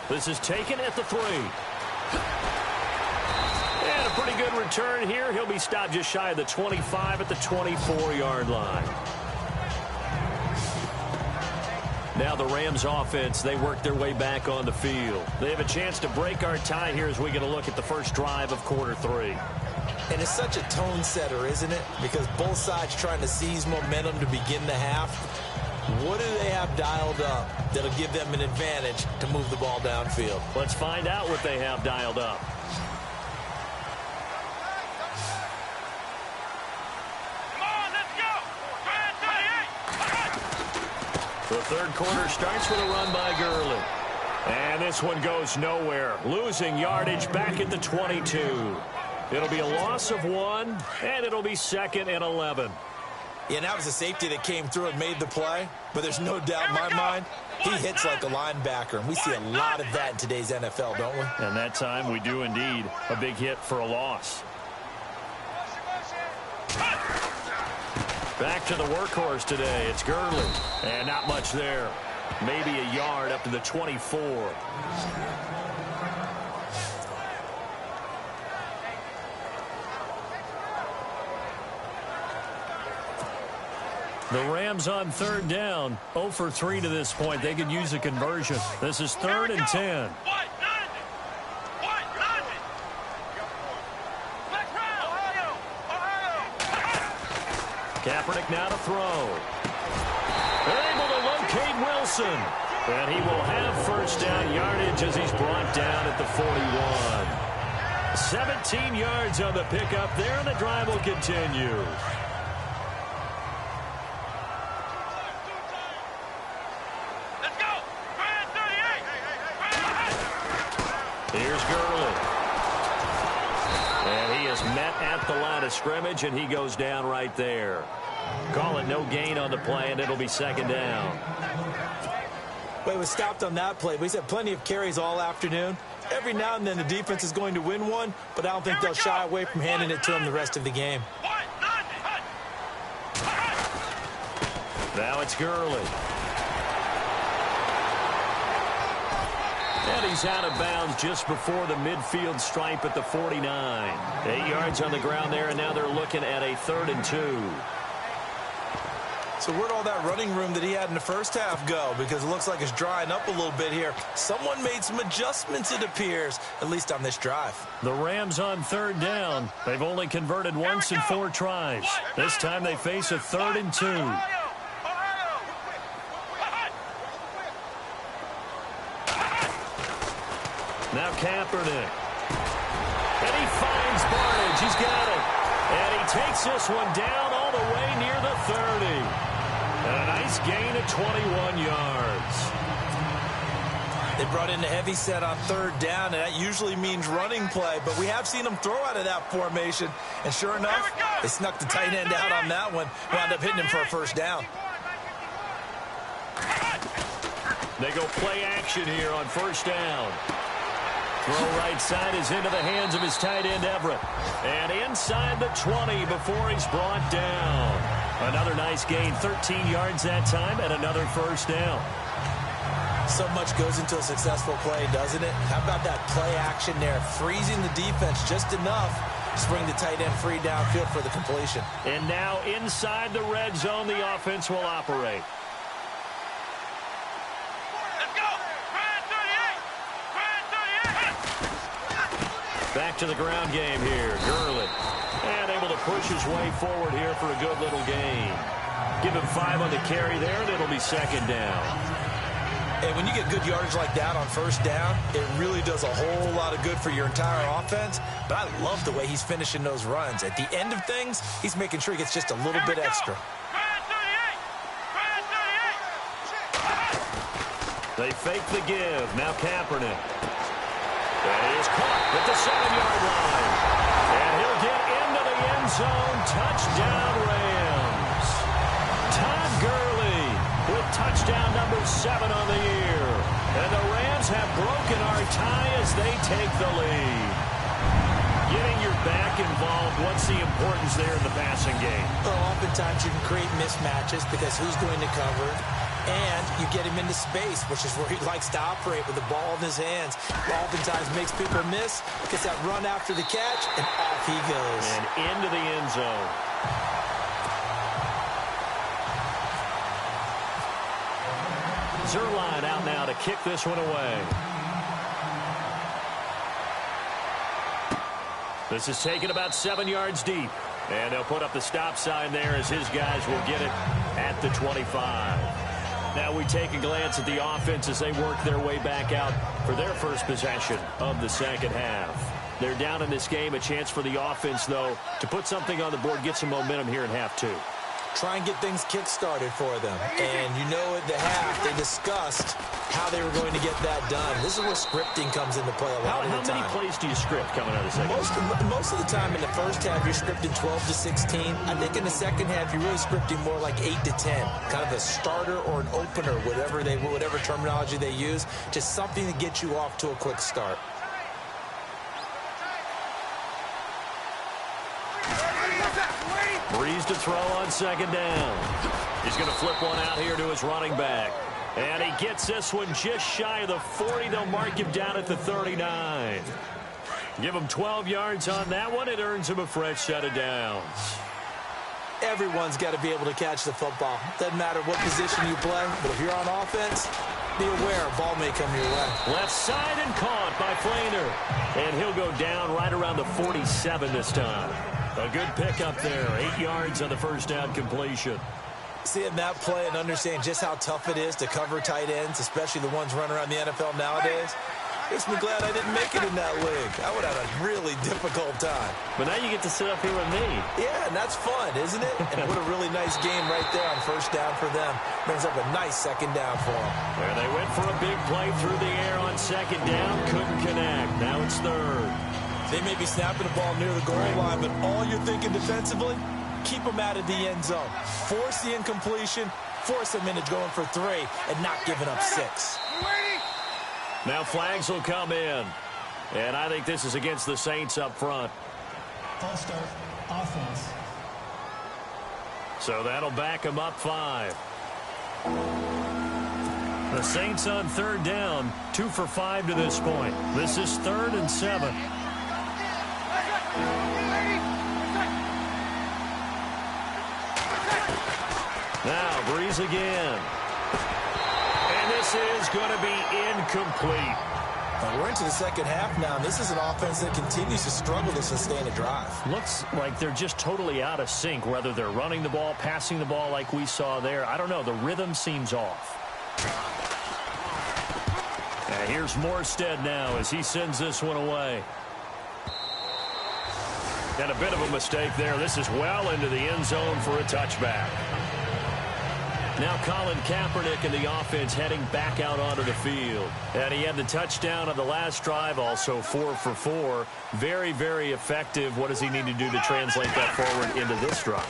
Speaker 3: This is taken at the 3. And a pretty good return here. He'll be stopped just shy of the 25 at the 24-yard line. Now the Rams offense, they work their way back on the field. They have a chance to break our tie here as we get a look at the first drive of quarter 3.
Speaker 4: And it's such a tone setter, isn't it? Because both sides trying to seize momentum to begin the half. What do they have dialed up that'll give them an advantage to move the ball downfield?
Speaker 3: Let's find out what they have dialed up. The third quarter starts with a run by Gurley. And this one goes nowhere. Losing yardage back at the 22. It'll be a loss of 1, and it'll be 2nd and 11.
Speaker 4: Yeah, and that was a safety that came through and made the play. But there's no doubt in my mind, he hits like a linebacker. And we see a lot of that in today's NFL, don't we?
Speaker 3: And that time we do indeed. A big hit for a loss. Back to the workhorse today. It's Gurley. And not much there. Maybe a yard up to the 24. The Rams on third down. 0 for 3 to this point. They could use a conversion. This is 3rd and 10. Kaepernick now to throw. They're able to locate Wilson. And he will have first down yardage as he's brought down at the 41. 17 yards on the pickup there, and the drive will continue. Here's Gurley. And he is met at the line of scrimmage, and he goes down right there. Call it no gain on the play, and it'll be 2nd down.
Speaker 4: Well, he was stopped on that play, but he's had plenty of carries all afternoon. Every now and then the defense is going to win one, but I don't think they'll shy away from handing it to him the rest of the game.
Speaker 3: Now it's Gurley. And he's out of bounds just before the midfield stripe at the 49. 8 yards on the ground there, and now they're looking at a 3rd and 2.
Speaker 4: So where'd all that running room that he had in the first half go? Because it looks like it's drying up a little bit here. Someone made some adjustments, it appears, at least on this drive.
Speaker 3: The Rams on 3rd down. They've only converted once in 4 tries. This time they face a 3rd and 2. Now Kaepernick. And he finds Barnage. He's got it. And he takes this one down all the way near the 30. And a nice gain of 21 yards.
Speaker 4: They brought in the heavy set on 3rd down, and that usually means running play. But we have seen them throw out of that formation. And sure enough, they snuck the tight end out on that one. Wound up hitting him for a 1st down.
Speaker 3: They go play action here on 1st down. Throw right side is into the hands of his tight end, Everett. And inside the 20 before he's brought down. Another nice gain, 13 yards that time, and another 1st down.
Speaker 4: So much goes into a successful play, doesn't it? How about that play action there, freezing the defense just enough to bring the tight end free downfield for the completion.
Speaker 3: And now inside the red zone, the offense will operate. Back to the ground game here. Gurley. And able to push his way forward here for a good little gain. Give him 5 on the carry there, and it'll be 2nd down.
Speaker 4: And when you get good yardage like that on 1st down, it really does a whole lot of good for your entire offense. But I love the way he's finishing those runs. At the end of things, he's making sure he gets just a little bit extra.
Speaker 3: They fake the give. Now Kaepernick. And he is caught at the 7-yard line. And he'll get into the end zone. Touchdown, Rams. Todd Gurley with touchdown number 7 on the year. And the Rams have broken our tie as they take the lead. Getting your back involved, what's the importance there in the passing game?
Speaker 4: Well, oftentimes you can create mismatches because who's going to cover it? And you get him into space, which is where he likes to operate with the ball in his hands. Oftentimes makes people miss, gets that run after the catch, and off he goes.
Speaker 3: And into the end zone. Zerline out now to kick this one away. This is taken about 7 yards deep. And they'll put up the stop sign there as his guys will get it at the 25. Now we take a glance at the offense as they work their way back out for their first possession of the second half. They're down in this game. A chance for the offense, though, to put something on the board, get some momentum here in half two.
Speaker 4: Try and get things kick-started for them. And you know at the half, they discussed how they were going to get that done. This is where scripting comes into play a lot of the time.
Speaker 3: How many plays do you script coming out of the second half?
Speaker 4: Most of the time in the first half, you're scripting 12 to 16. I think in the second half, you're really scripting more like 8 to 10. Kind of a starter or an opener, whatever terminology they use. Just something to get you off to a quick start.
Speaker 3: Breeze to throw on second down. He's going to flip one out here to his running back. And he gets this one just shy of the 40. They'll mark him down at the 39. Give him 12 yards on that one. It earns him a fresh set of downs.
Speaker 4: Everyone's got to be able to catch the football. Doesn't matter what position you play, but if you're on offense, be aware a ball may come your way.
Speaker 3: Left side and caught by Flainer. And he'll go down right around the 47 this time. A good pickup there. 8 yards on the first down completion.
Speaker 4: Seeing that play and understand just how tough it is to cover tight ends, especially the ones running around the NFL nowadays, makes me glad I didn't make it in that league. I would have had a really difficult time.
Speaker 3: But now you get to sit up here with me.
Speaker 4: Yeah, and that's fun, isn't it? And what a really nice game right there on first down for them. Brings up a nice second down for them.
Speaker 3: There they went for a big play through the air on second down. Couldn't connect. Now it's third.
Speaker 4: They may be snapping the ball near the goal line, but all you're thinking defensively, keep them out of the end zone. Force the incompletion, force them into going for 3, and not giving up 6.
Speaker 3: Now flags will come in. And I think this is against the Saints up front.
Speaker 5: False start, offense.
Speaker 3: So that'll back them up 5. The Saints on third down, 2 for 5 to this point. This is 3rd and 7. Now Breeze again. And this is going to be incomplete.
Speaker 4: Now we're into the second half now, and this is an offense that continues to struggle to sustain a drive.
Speaker 3: Looks like they're just totally out of sync, whether they're running the ball, passing the ball like we saw there. I don't know. The rhythm seems off. And here's Morstead now as he sends this one away. And a bit of a mistake there. This is well into the end zone for a touchback. Now Colin Kaepernick in the offense heading back out onto the field. And he had the touchdown on the last drive, also 4 for 4. Very, very effective. What does he need to do to translate that forward into this drive?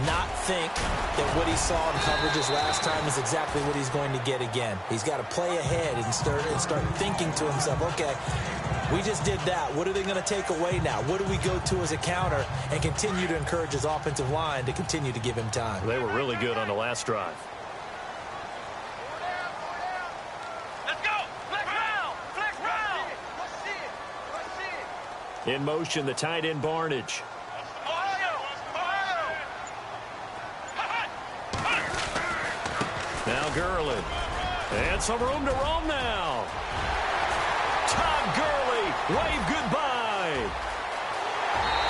Speaker 4: Not think that what he saw in coverages last time is exactly what he's going to get again. He's got to play ahead and start thinking to himself, okay, we just did that. What are they going to take away now? What do we go to as a counter? And continue to encourage his offensive line to continue to give him time.
Speaker 3: They were really good on the last drive.
Speaker 6: Let's go! Flex round! Flex round!
Speaker 3: In motion, the tight end Barnage. Now Gurley. And some room to roam now. Todd Gurley, wave goodbye.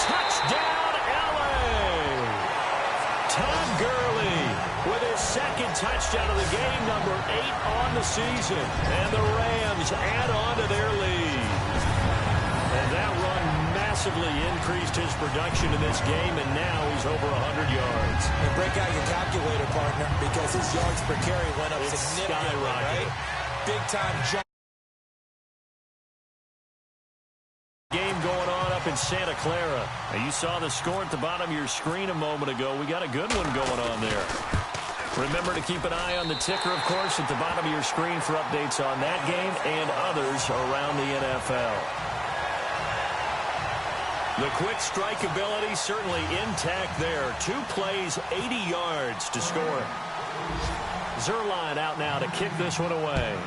Speaker 3: Touchdown, LA. Todd Gurley with his second touchdown of the game, number 8 on the season. And the Rams add on to their lead. And that run massively increased his production in this game, and now he's over 100 yards.
Speaker 4: And break out your calculator, partner, because his yards per carry went up significantly, right? Big-time jump.
Speaker 3: Game going on up in Santa Clara. Now, you saw the score at the bottom of your screen a moment ago. We got a good one going on there. Remember to keep an eye on the ticker, of course, at the bottom of your screen for updates on that game and others around the NFL. The quick strike ability certainly intact there. 2 plays, 80 yards to score. Zerline out now to kick this one away.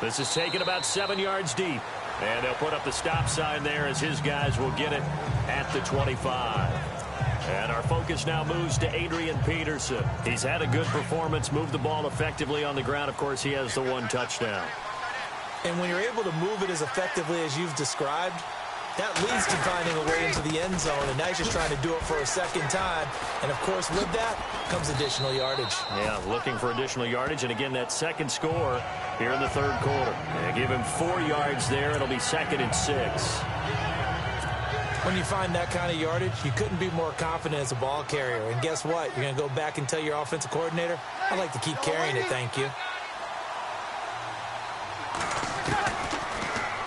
Speaker 3: This is taken about 7 yards deep. And they'll put up the stop sign there as his guys will get it at the 25. And our focus now moves to Adrian Peterson. He's had a good performance, moved the ball effectively on the ground. Of course, he has the 1 touchdown.
Speaker 4: And when you're able to move it as effectively as you've described, that leads to finding a way into the end zone. And now he's just trying to do it for a second time. And, of course, with that comes additional yardage. Yeah, looking for additional yardage. And, again, that second score here in the third quarter. And give him 4 yards there. It'll be 2nd and 6. When you find that kind of yardage, you couldn't be more confident as a ball carrier. And guess what? You're going to go back and tell your offensive coordinator, I'd like to keep carrying it, thank you.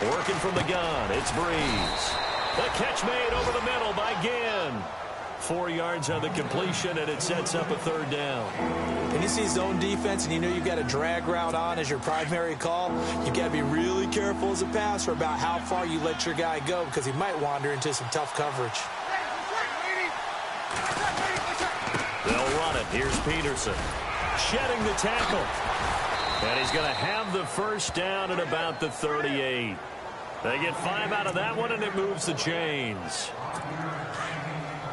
Speaker 3: Working from the gun, it's Breeze. The catch made over the middle by Ginn. 4 yards on the completion, and it sets up a 3rd down.
Speaker 4: When you see zone defense and you know you've got a drag route on as your primary call, you've got to be really careful as a passer about how far you let your guy go because he might wander into some tough coverage.
Speaker 3: They'll run it. Here's Peterson. Shedding the tackle. And he's going to have the 1st down at about the 38. They get 5 out of that one, and it moves the chains.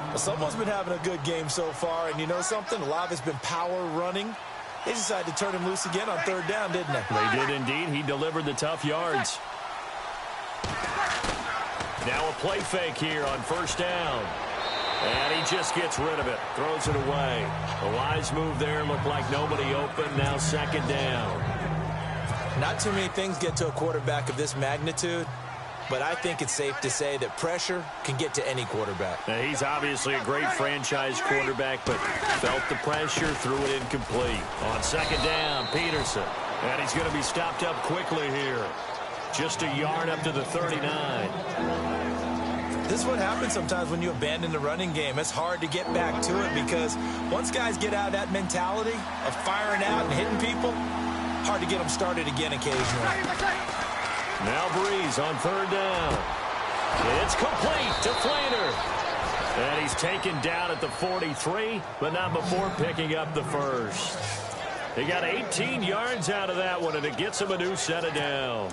Speaker 4: Well, someone's been having a good game so far, and you know something? A lot of it's been power running. They decided to turn him loose again on 3rd down, didn't they?
Speaker 3: They did indeed. He delivered the tough yards. Now a play fake here on 1st down. And he just gets rid of it. Throws it away. A wise move there. Looked like nobody open. Now 2nd down.
Speaker 4: Not too many things get to a quarterback of this magnitude, but I think it's safe to say that pressure can get to any quarterback.
Speaker 3: Now, he's obviously a great franchise quarterback, but felt the pressure, threw it incomplete. On 2nd down, Peterson. And he's going to be stopped up quickly here. Just a yard up to the 39.
Speaker 4: This is what happens sometimes when you abandon the running game. It's hard to get back to it because once guys get out of that mentality of firing out and hitting people, hard to get them started again occasionally.
Speaker 3: Now Breeze on 3rd down. It's complete to Flainer. And he's taken down at the 43, but not before picking up the 1st. He got 18 yards out of that one, and it gets him a new set of downs.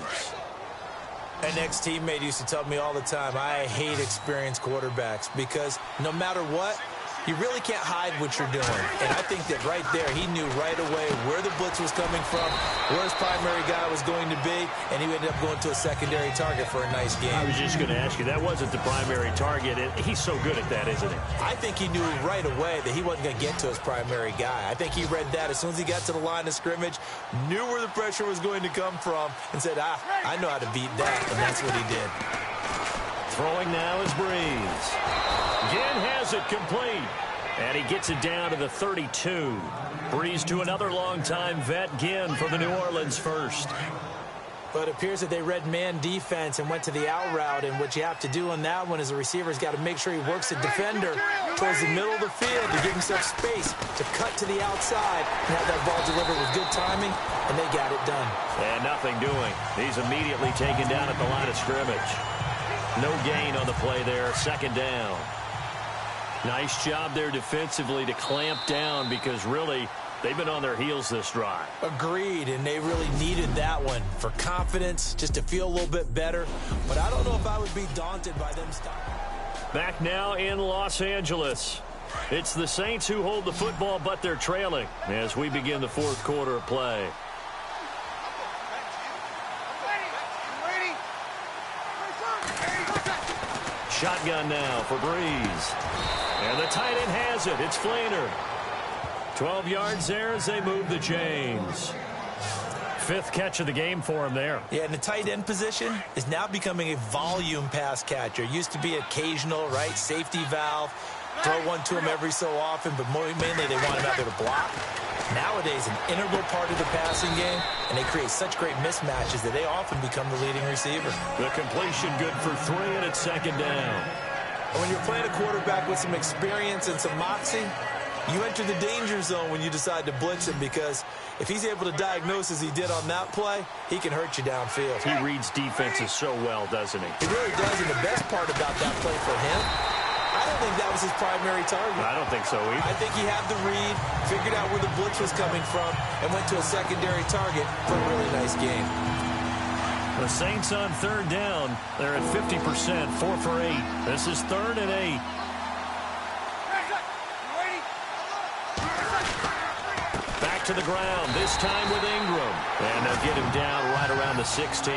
Speaker 4: An ex-teammate used to tell me all the time, I hate experienced quarterbacks because no matter what, you really can't hide what you're doing. And I think that right there, he knew right away where the blitz was coming from, where his primary guy was going to be, and he ended up going to a secondary target for a nice game.
Speaker 3: I was just going to ask you, that wasn't the primary target. He's so good at that, isn't he?
Speaker 4: I think he knew right away that he wasn't going to get to his primary guy. I think he read that as soon as he got to the line of scrimmage, knew where the pressure was going to come from, and said, I know how to beat that, and that's what he did.
Speaker 3: Throwing now is Breeze. Ginn has it complete. And he gets it down to the 32. Breeze to another long-time vet, Ginn, for the New Orleans 1st.
Speaker 4: But it appears that they read man defense and went to the out route. And what you have to do on that one is the receiver's got to make sure he works the defender towards the middle of the field to give himself space to cut to the outside and have that ball delivered with good timing, and they got it done.
Speaker 3: And nothing doing. He's immediately taken down at the line of scrimmage. No gain on the play there. 2nd down. Nice job there defensively to clamp down because really they've been on their heels this drive.
Speaker 4: Agreed, and they really needed that one for confidence, just to feel a little bit better. But I don't know if I would be daunted by them stopping.
Speaker 3: Back now in Los Angeles. It's the Saints who hold the football, but they're trailing as we begin the 4th quarter of play. Shotgun now for Breeze. And the tight end has it. It's Flainer. 12 yards there as they move the chains. 5th catch of the game for him there.
Speaker 4: Yeah, and the tight end position is now becoming a volume pass catcher. Used to be occasional, right? Safety valve. Throw one to him every so often, but mainly they want him out there to block. Nowadays, an integral part of the passing game, and they create such great mismatches that they often become the leading receiver.
Speaker 3: The completion good for 3, and it's 2nd down.
Speaker 4: And when you're playing a quarterback with some experience and some moxie, You enter the danger zone when you decide to blitz him, because if he's able to diagnose as he did on that play, he can hurt you downfield.
Speaker 3: He reads defenses so well, doesn't he?
Speaker 4: He really does, and the best part about that play for him, I don't think that was his primary target.
Speaker 3: I don't think so either.
Speaker 4: I think he had the read, figured out where the blitz was coming from, and went to a secondary target for a really nice game.
Speaker 3: The Saints on third down. They're at 50%, 4 for 8. This is 3rd and 8. Back to the ground, this time with Ingram. And they'll get him down right around the 16.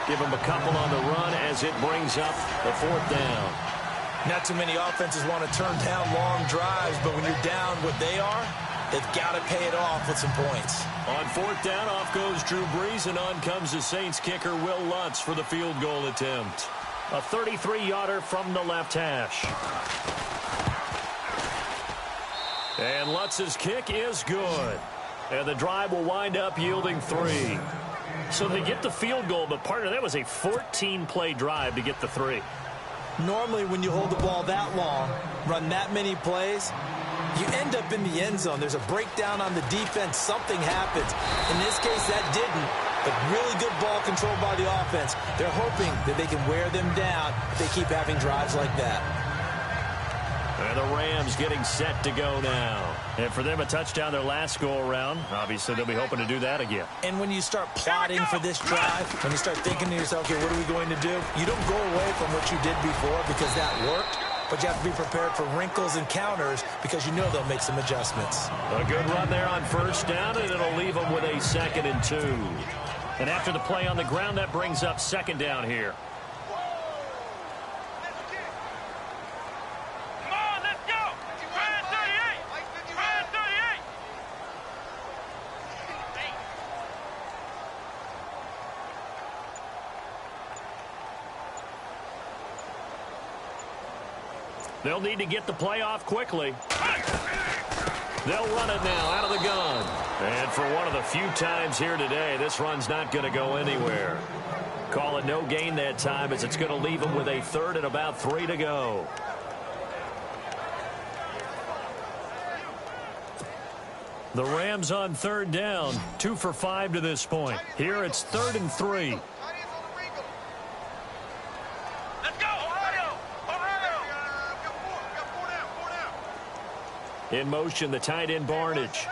Speaker 3: Give him a couple on the run as it brings up the 4th down.
Speaker 4: Not too many offenses want to turn down long drives, but when you're down what they are, they've got to pay it off with some points.
Speaker 3: On 4th down, off goes Drew Brees, and on comes the Saints kicker, Will Lutz, for the field goal attempt. A 33-yarder from the left hash. And Lutz's kick is good. And the drive will wind up yielding 3. So they get the field goal, but partner, that was a 14-play drive to get the 3.
Speaker 4: Normally, when you hold the ball that long, run that many plays, you end up in the end zone. There's a breakdown on the defense. Something happens. In this case, that didn't. But really good ball control by the offense. They're hoping that they can wear them down if they keep having drives like that.
Speaker 3: And the Rams getting set to go now. And for them, a touchdown their last go-around. Obviously, they'll be hoping to do that again.
Speaker 4: And when you start plotting for this drive, when you start thinking to yourself, okay, what are we going to do? You don't go away from what you did before because that worked. But you have to be prepared for wrinkles and counters because you know they'll make some adjustments.
Speaker 3: A good run there on 1st down, and it'll leave them with a 2nd and 2. And after the play on the ground, that brings up 2nd down here. They'll need to get the play off quickly. They'll run it now out of the gun. And for one of the few times here today, this run's not going to go anywhere. Call it no gain that time, as it's going to leave them with a 3rd and about 3 to go. The Rams on 3rd down, 2 for 5 to this point. Here it's 3rd and 3. In motion, the tight end Barnage.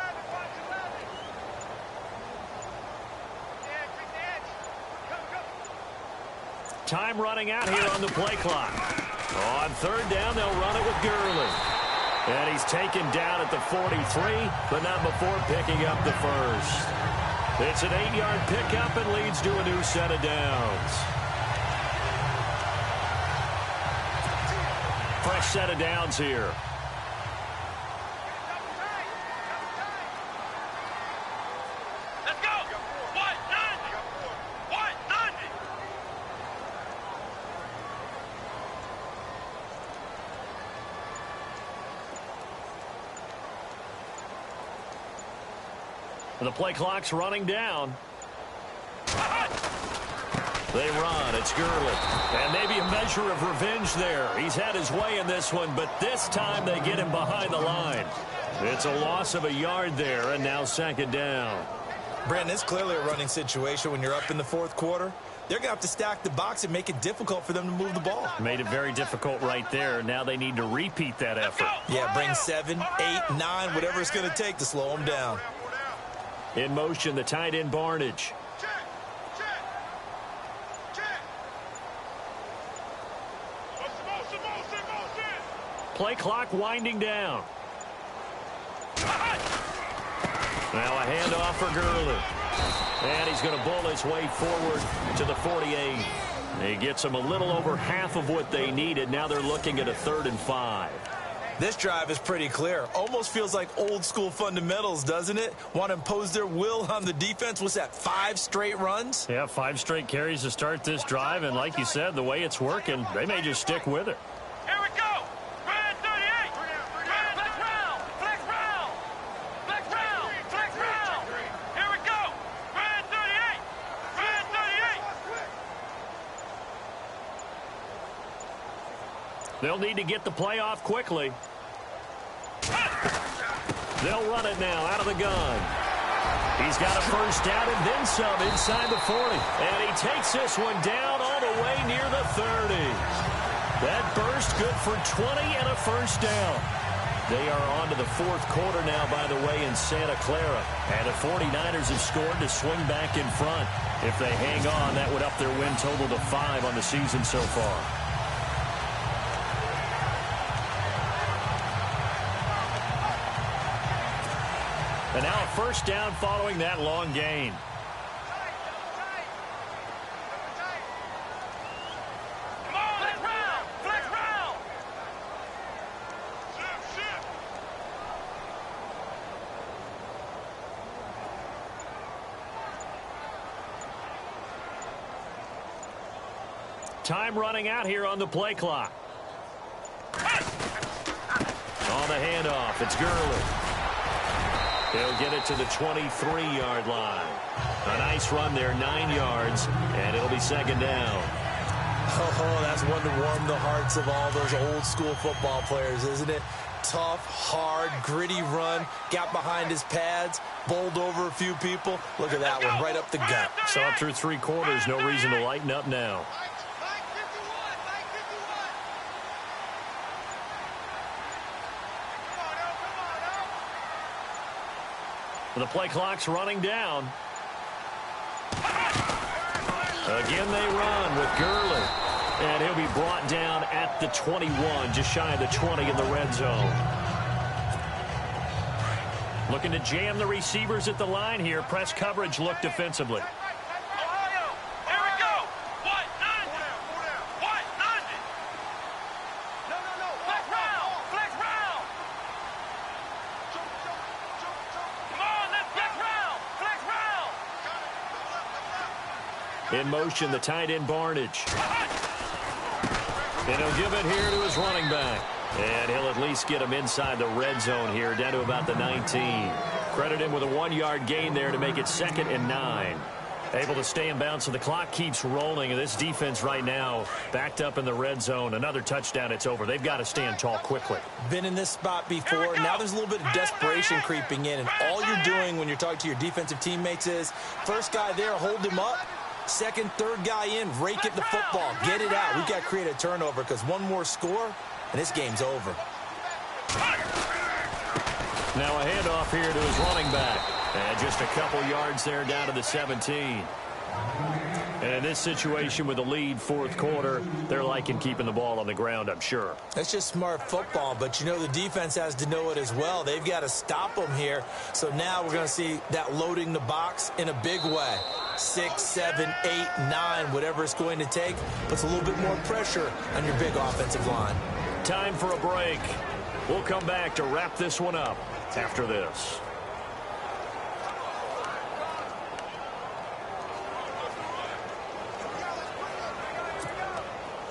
Speaker 3: Time running out here on the play clock. On 3rd down, they'll run it with Gurley. And he's taken down at the 43, but not before picking up the 1st. It's an 8-yard pickup and leads to a new set of downs. Fresh set of downs here. The play clock's running down. They run. It's Gurley. And maybe a measure of revenge there. He's had his way in this one, but this time they get him behind the line. It's a loss of a yard there, and now 2nd down.
Speaker 4: Brandon, it's clearly a running situation when you're up in the 4th quarter. They're going to have to stack the box and make it difficult for them to move the ball.
Speaker 3: Made it very difficult right there. Now they need to repeat that effort.
Speaker 4: Yeah, bring 7, 8, 9, whatever it's going to take to slow them down.
Speaker 3: In motion, the tight end Barnage. Play clock winding down. Now a handoff for Gurley. And he's going to bull his way forward to the 48. He gets them a little over half of what they needed. Now they're looking at a 3rd and 5.
Speaker 4: This drive is pretty clear. Almost feels like old school fundamentals, doesn't it? Want to impose their will on the defense. What's that, 5 straight runs?
Speaker 3: Yeah, 5 straight carries to start this drive. And like you said, the way it's working, they may just stick with it.
Speaker 6: Here we go. Red 38. Flex round. Flex round. Flex round. Flex round. Here we go. Red 38. Red 38.
Speaker 3: They'll need to get the play off quickly. They'll run it now out of the gun. He's got a first down and then some inside the 40. And he takes this one down all the way near the 30. That burst good for 20 and a first down. They are on to the fourth quarter now, by the way, in Santa Clara. And the 49ers have scored to swing back in front. If they hang on, that would up their win total to 5 on the season so far. And now a first down following that long gain.
Speaker 6: Come on, flex round, flex round.
Speaker 3: Time running out here on the play clock. On the handoff, it's Gurley. He'll get it to the 23-yard line. A nice run there, 9 yards, and it'll be second down.
Speaker 4: Oh, that's one to warm the hearts of all those old-school football players, isn't it? Tough, hard, gritty run, got behind his pads, bowled over a few people. Look at that one, right up the gut.
Speaker 3: So up through 3 quarters, no reason to lighten up now. The play clock's running down. Again they run with Gurley. And he'll be brought down at the 21, just shy of the 20 in the red zone. Looking to jam the receivers at the line here. Press coverage look defensively.
Speaker 6: Ohio, here we go. What? None. What? None. No. Flex round, flex round. Come on, let's flex round, flex round.
Speaker 3: In motion, the tight end Barnage. And he'll give it here to his running back. And he'll at least get him inside the red zone here, down to about the 19. Credit him with a 1-yard gain there to make it 2nd and 9. Able to stay in bounds, so the clock keeps rolling. And this defense right now backed up in the red zone. Another touchdown, it's over. They've got to stand tall quickly.
Speaker 4: Been in this spot before. Now there's a little bit of desperation creeping in. And all you're doing when you're talking to your defensive teammates is, first guy there, hold him up. Second, third guy in, rake at the football. Get it out. We've got to create a turnover because one more score, and this game's over.
Speaker 3: Now a handoff here to his running back. And just a couple yards there down to the 17. And in this situation with the lead, fourth quarter, they're liking keeping the ball on the ground, I'm sure.
Speaker 4: That's just smart football, but you know the defense has to know it as well. They've got to stop them here. So now we're going to see that loading the box in a big way. 6, 7, 8, 9, whatever it's going to take, puts a little bit more pressure on your big offensive line.
Speaker 3: Time for a break. We'll come back to wrap this one up after this.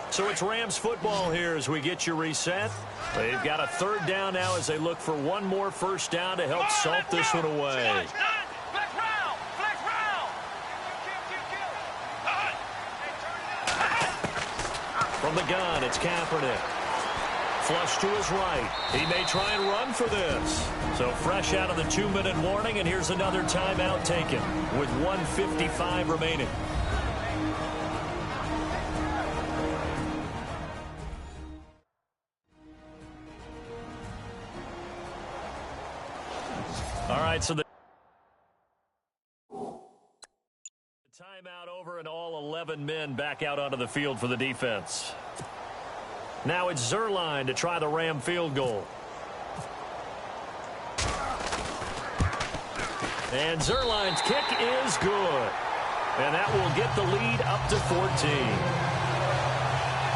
Speaker 3: So it's Rams football here as we get you reset. They've got a third down now as they look for one more first down to help salt this one away. From the gun, it's Kaepernick. Flush to his right. He may try and run for this. So fresh out of the 2-minute warning, and here's another timeout taken with 1:55 remaining. All right, so the timeout over and all 11 men back out onto the field for the defense. Now it's Zerline to try the Ram field goal. And Zerline's kick is good. And that will get the lead up to 14.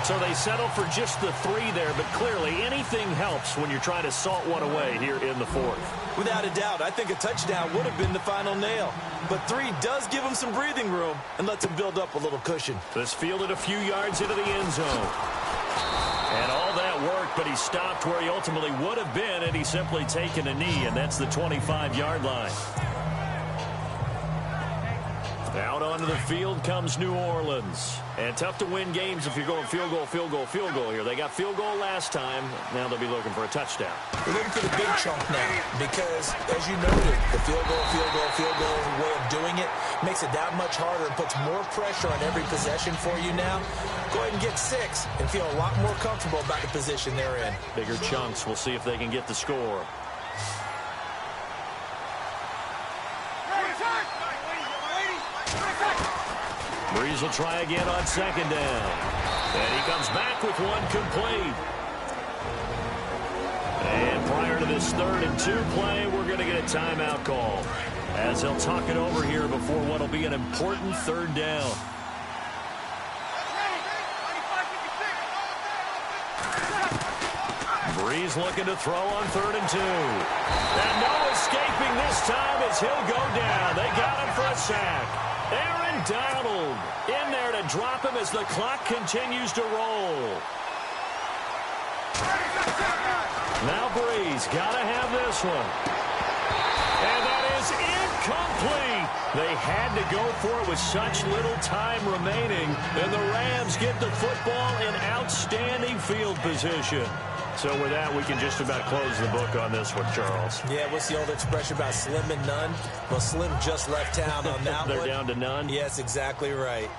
Speaker 3: So they settle for just the 3 there, but clearly anything helps when you're trying to salt one away here in the fourth.
Speaker 4: Without a doubt, I think a touchdown would have been the final nail. But 3 does give him some breathing room and lets him build up a little cushion.
Speaker 3: This fielded a few yards into the end zone. And all that worked, but he stopped where he ultimately would have been, and he's simply taken a knee, and that's the 25-yard line. Out onto the field comes New Orleans. And tough to win games if you're going field goal, field goal, field goal here. They got field goal last time. Now they'll be looking for a touchdown.
Speaker 4: We're looking for the big chunk now because, as you noted, the field goal way of doing it makes it that much harder and puts more pressure on every possession for you now. Go ahead and get 6 and feel a lot more comfortable about the position they're in.
Speaker 3: Bigger chunks. We'll see if they can get the score. Breeze will try again on second down. And he comes back with one complete. And prior to this 3rd and 2 play, we're going to get a timeout call, as they'll talk it over here before what will be an important 3rd down. Breeze looking to throw on 3rd and 2. And no escaping this time as he'll go down. They got him for a sack. Aaron Donald in there to drop him as the clock continues to roll. Now Breeze got to have this one. And that is incomplete. They had to go for it with such little time remaining. And the Rams get the football in outstanding field position. So with that, we can just about close the book on this one, Charles.
Speaker 4: Yeah, what's the old expression about slim and none? Well, Slim just left town on that
Speaker 3: They're
Speaker 4: one.
Speaker 3: down to none?
Speaker 4: Yes, exactly right.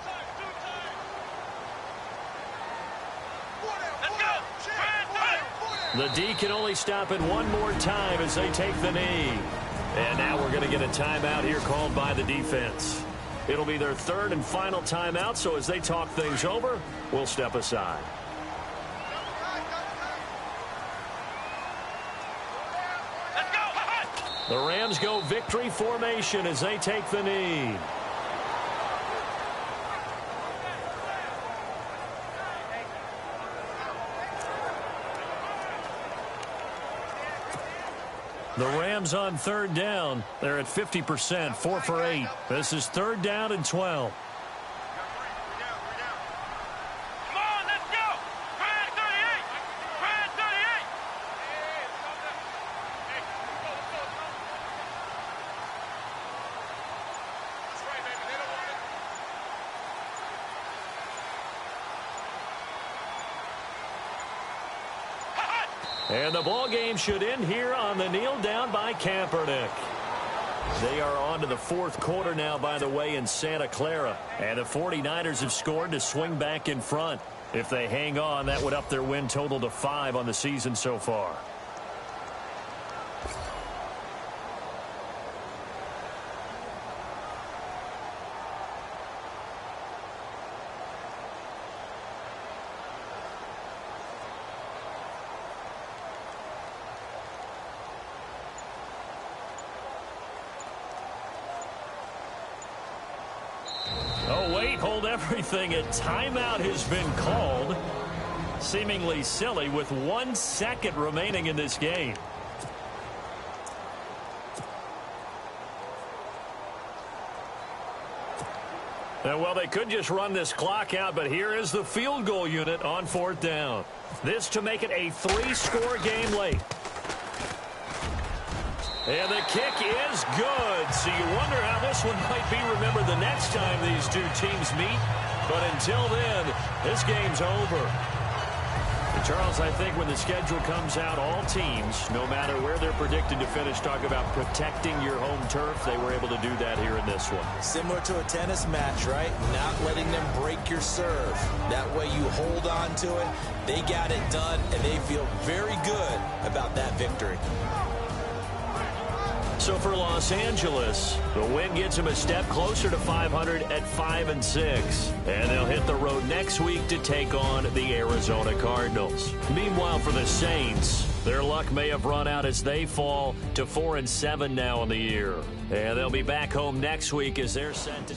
Speaker 3: The D can only stop it one more time as they take the knee. And now we're going to get a timeout here called by the defense. It'll be their 3rd and final timeout, so as they talk things over, we'll step aside. The Rams go victory formation as they take the knee. The Rams on 3rd down. They're at 50%, 4 for 8. This is 3rd down and 12. And the ball game should end here on the kneel down by Kaepernick. They are on to the 4th quarter now, by the way, in Santa Clara. And the 49ers have scored to swing back in front. If they hang on, that would up their win total to 5 on the season so far. Oh, wait, hold everything. A timeout has been called. Seemingly silly with 1 second remaining in this game. And, well, they could just run this clock out, but here is the field goal unit on 4th down. This to make it a 3-score game late. And the kick is good. So you wonder how this one might be remembered the next time these two teams meet. But until then, this game's over. And Charles, I think when the schedule comes out, all teams, no matter where they're predicted to finish, talk about protecting your home turf. They were able to do that here in this one.
Speaker 4: Similar to a tennis match, right? Not letting them break your serve. That way you hold on to it. They got it done, and they feel very good about that victory.
Speaker 3: So for Los Angeles, the win gets them a step closer to 500 at 5-6. And they'll hit the road next week to take on the Arizona Cardinals. Meanwhile, for the Saints, their luck may have run out as they fall to 4-7 now in the year. And they'll be back home next week as they're set to...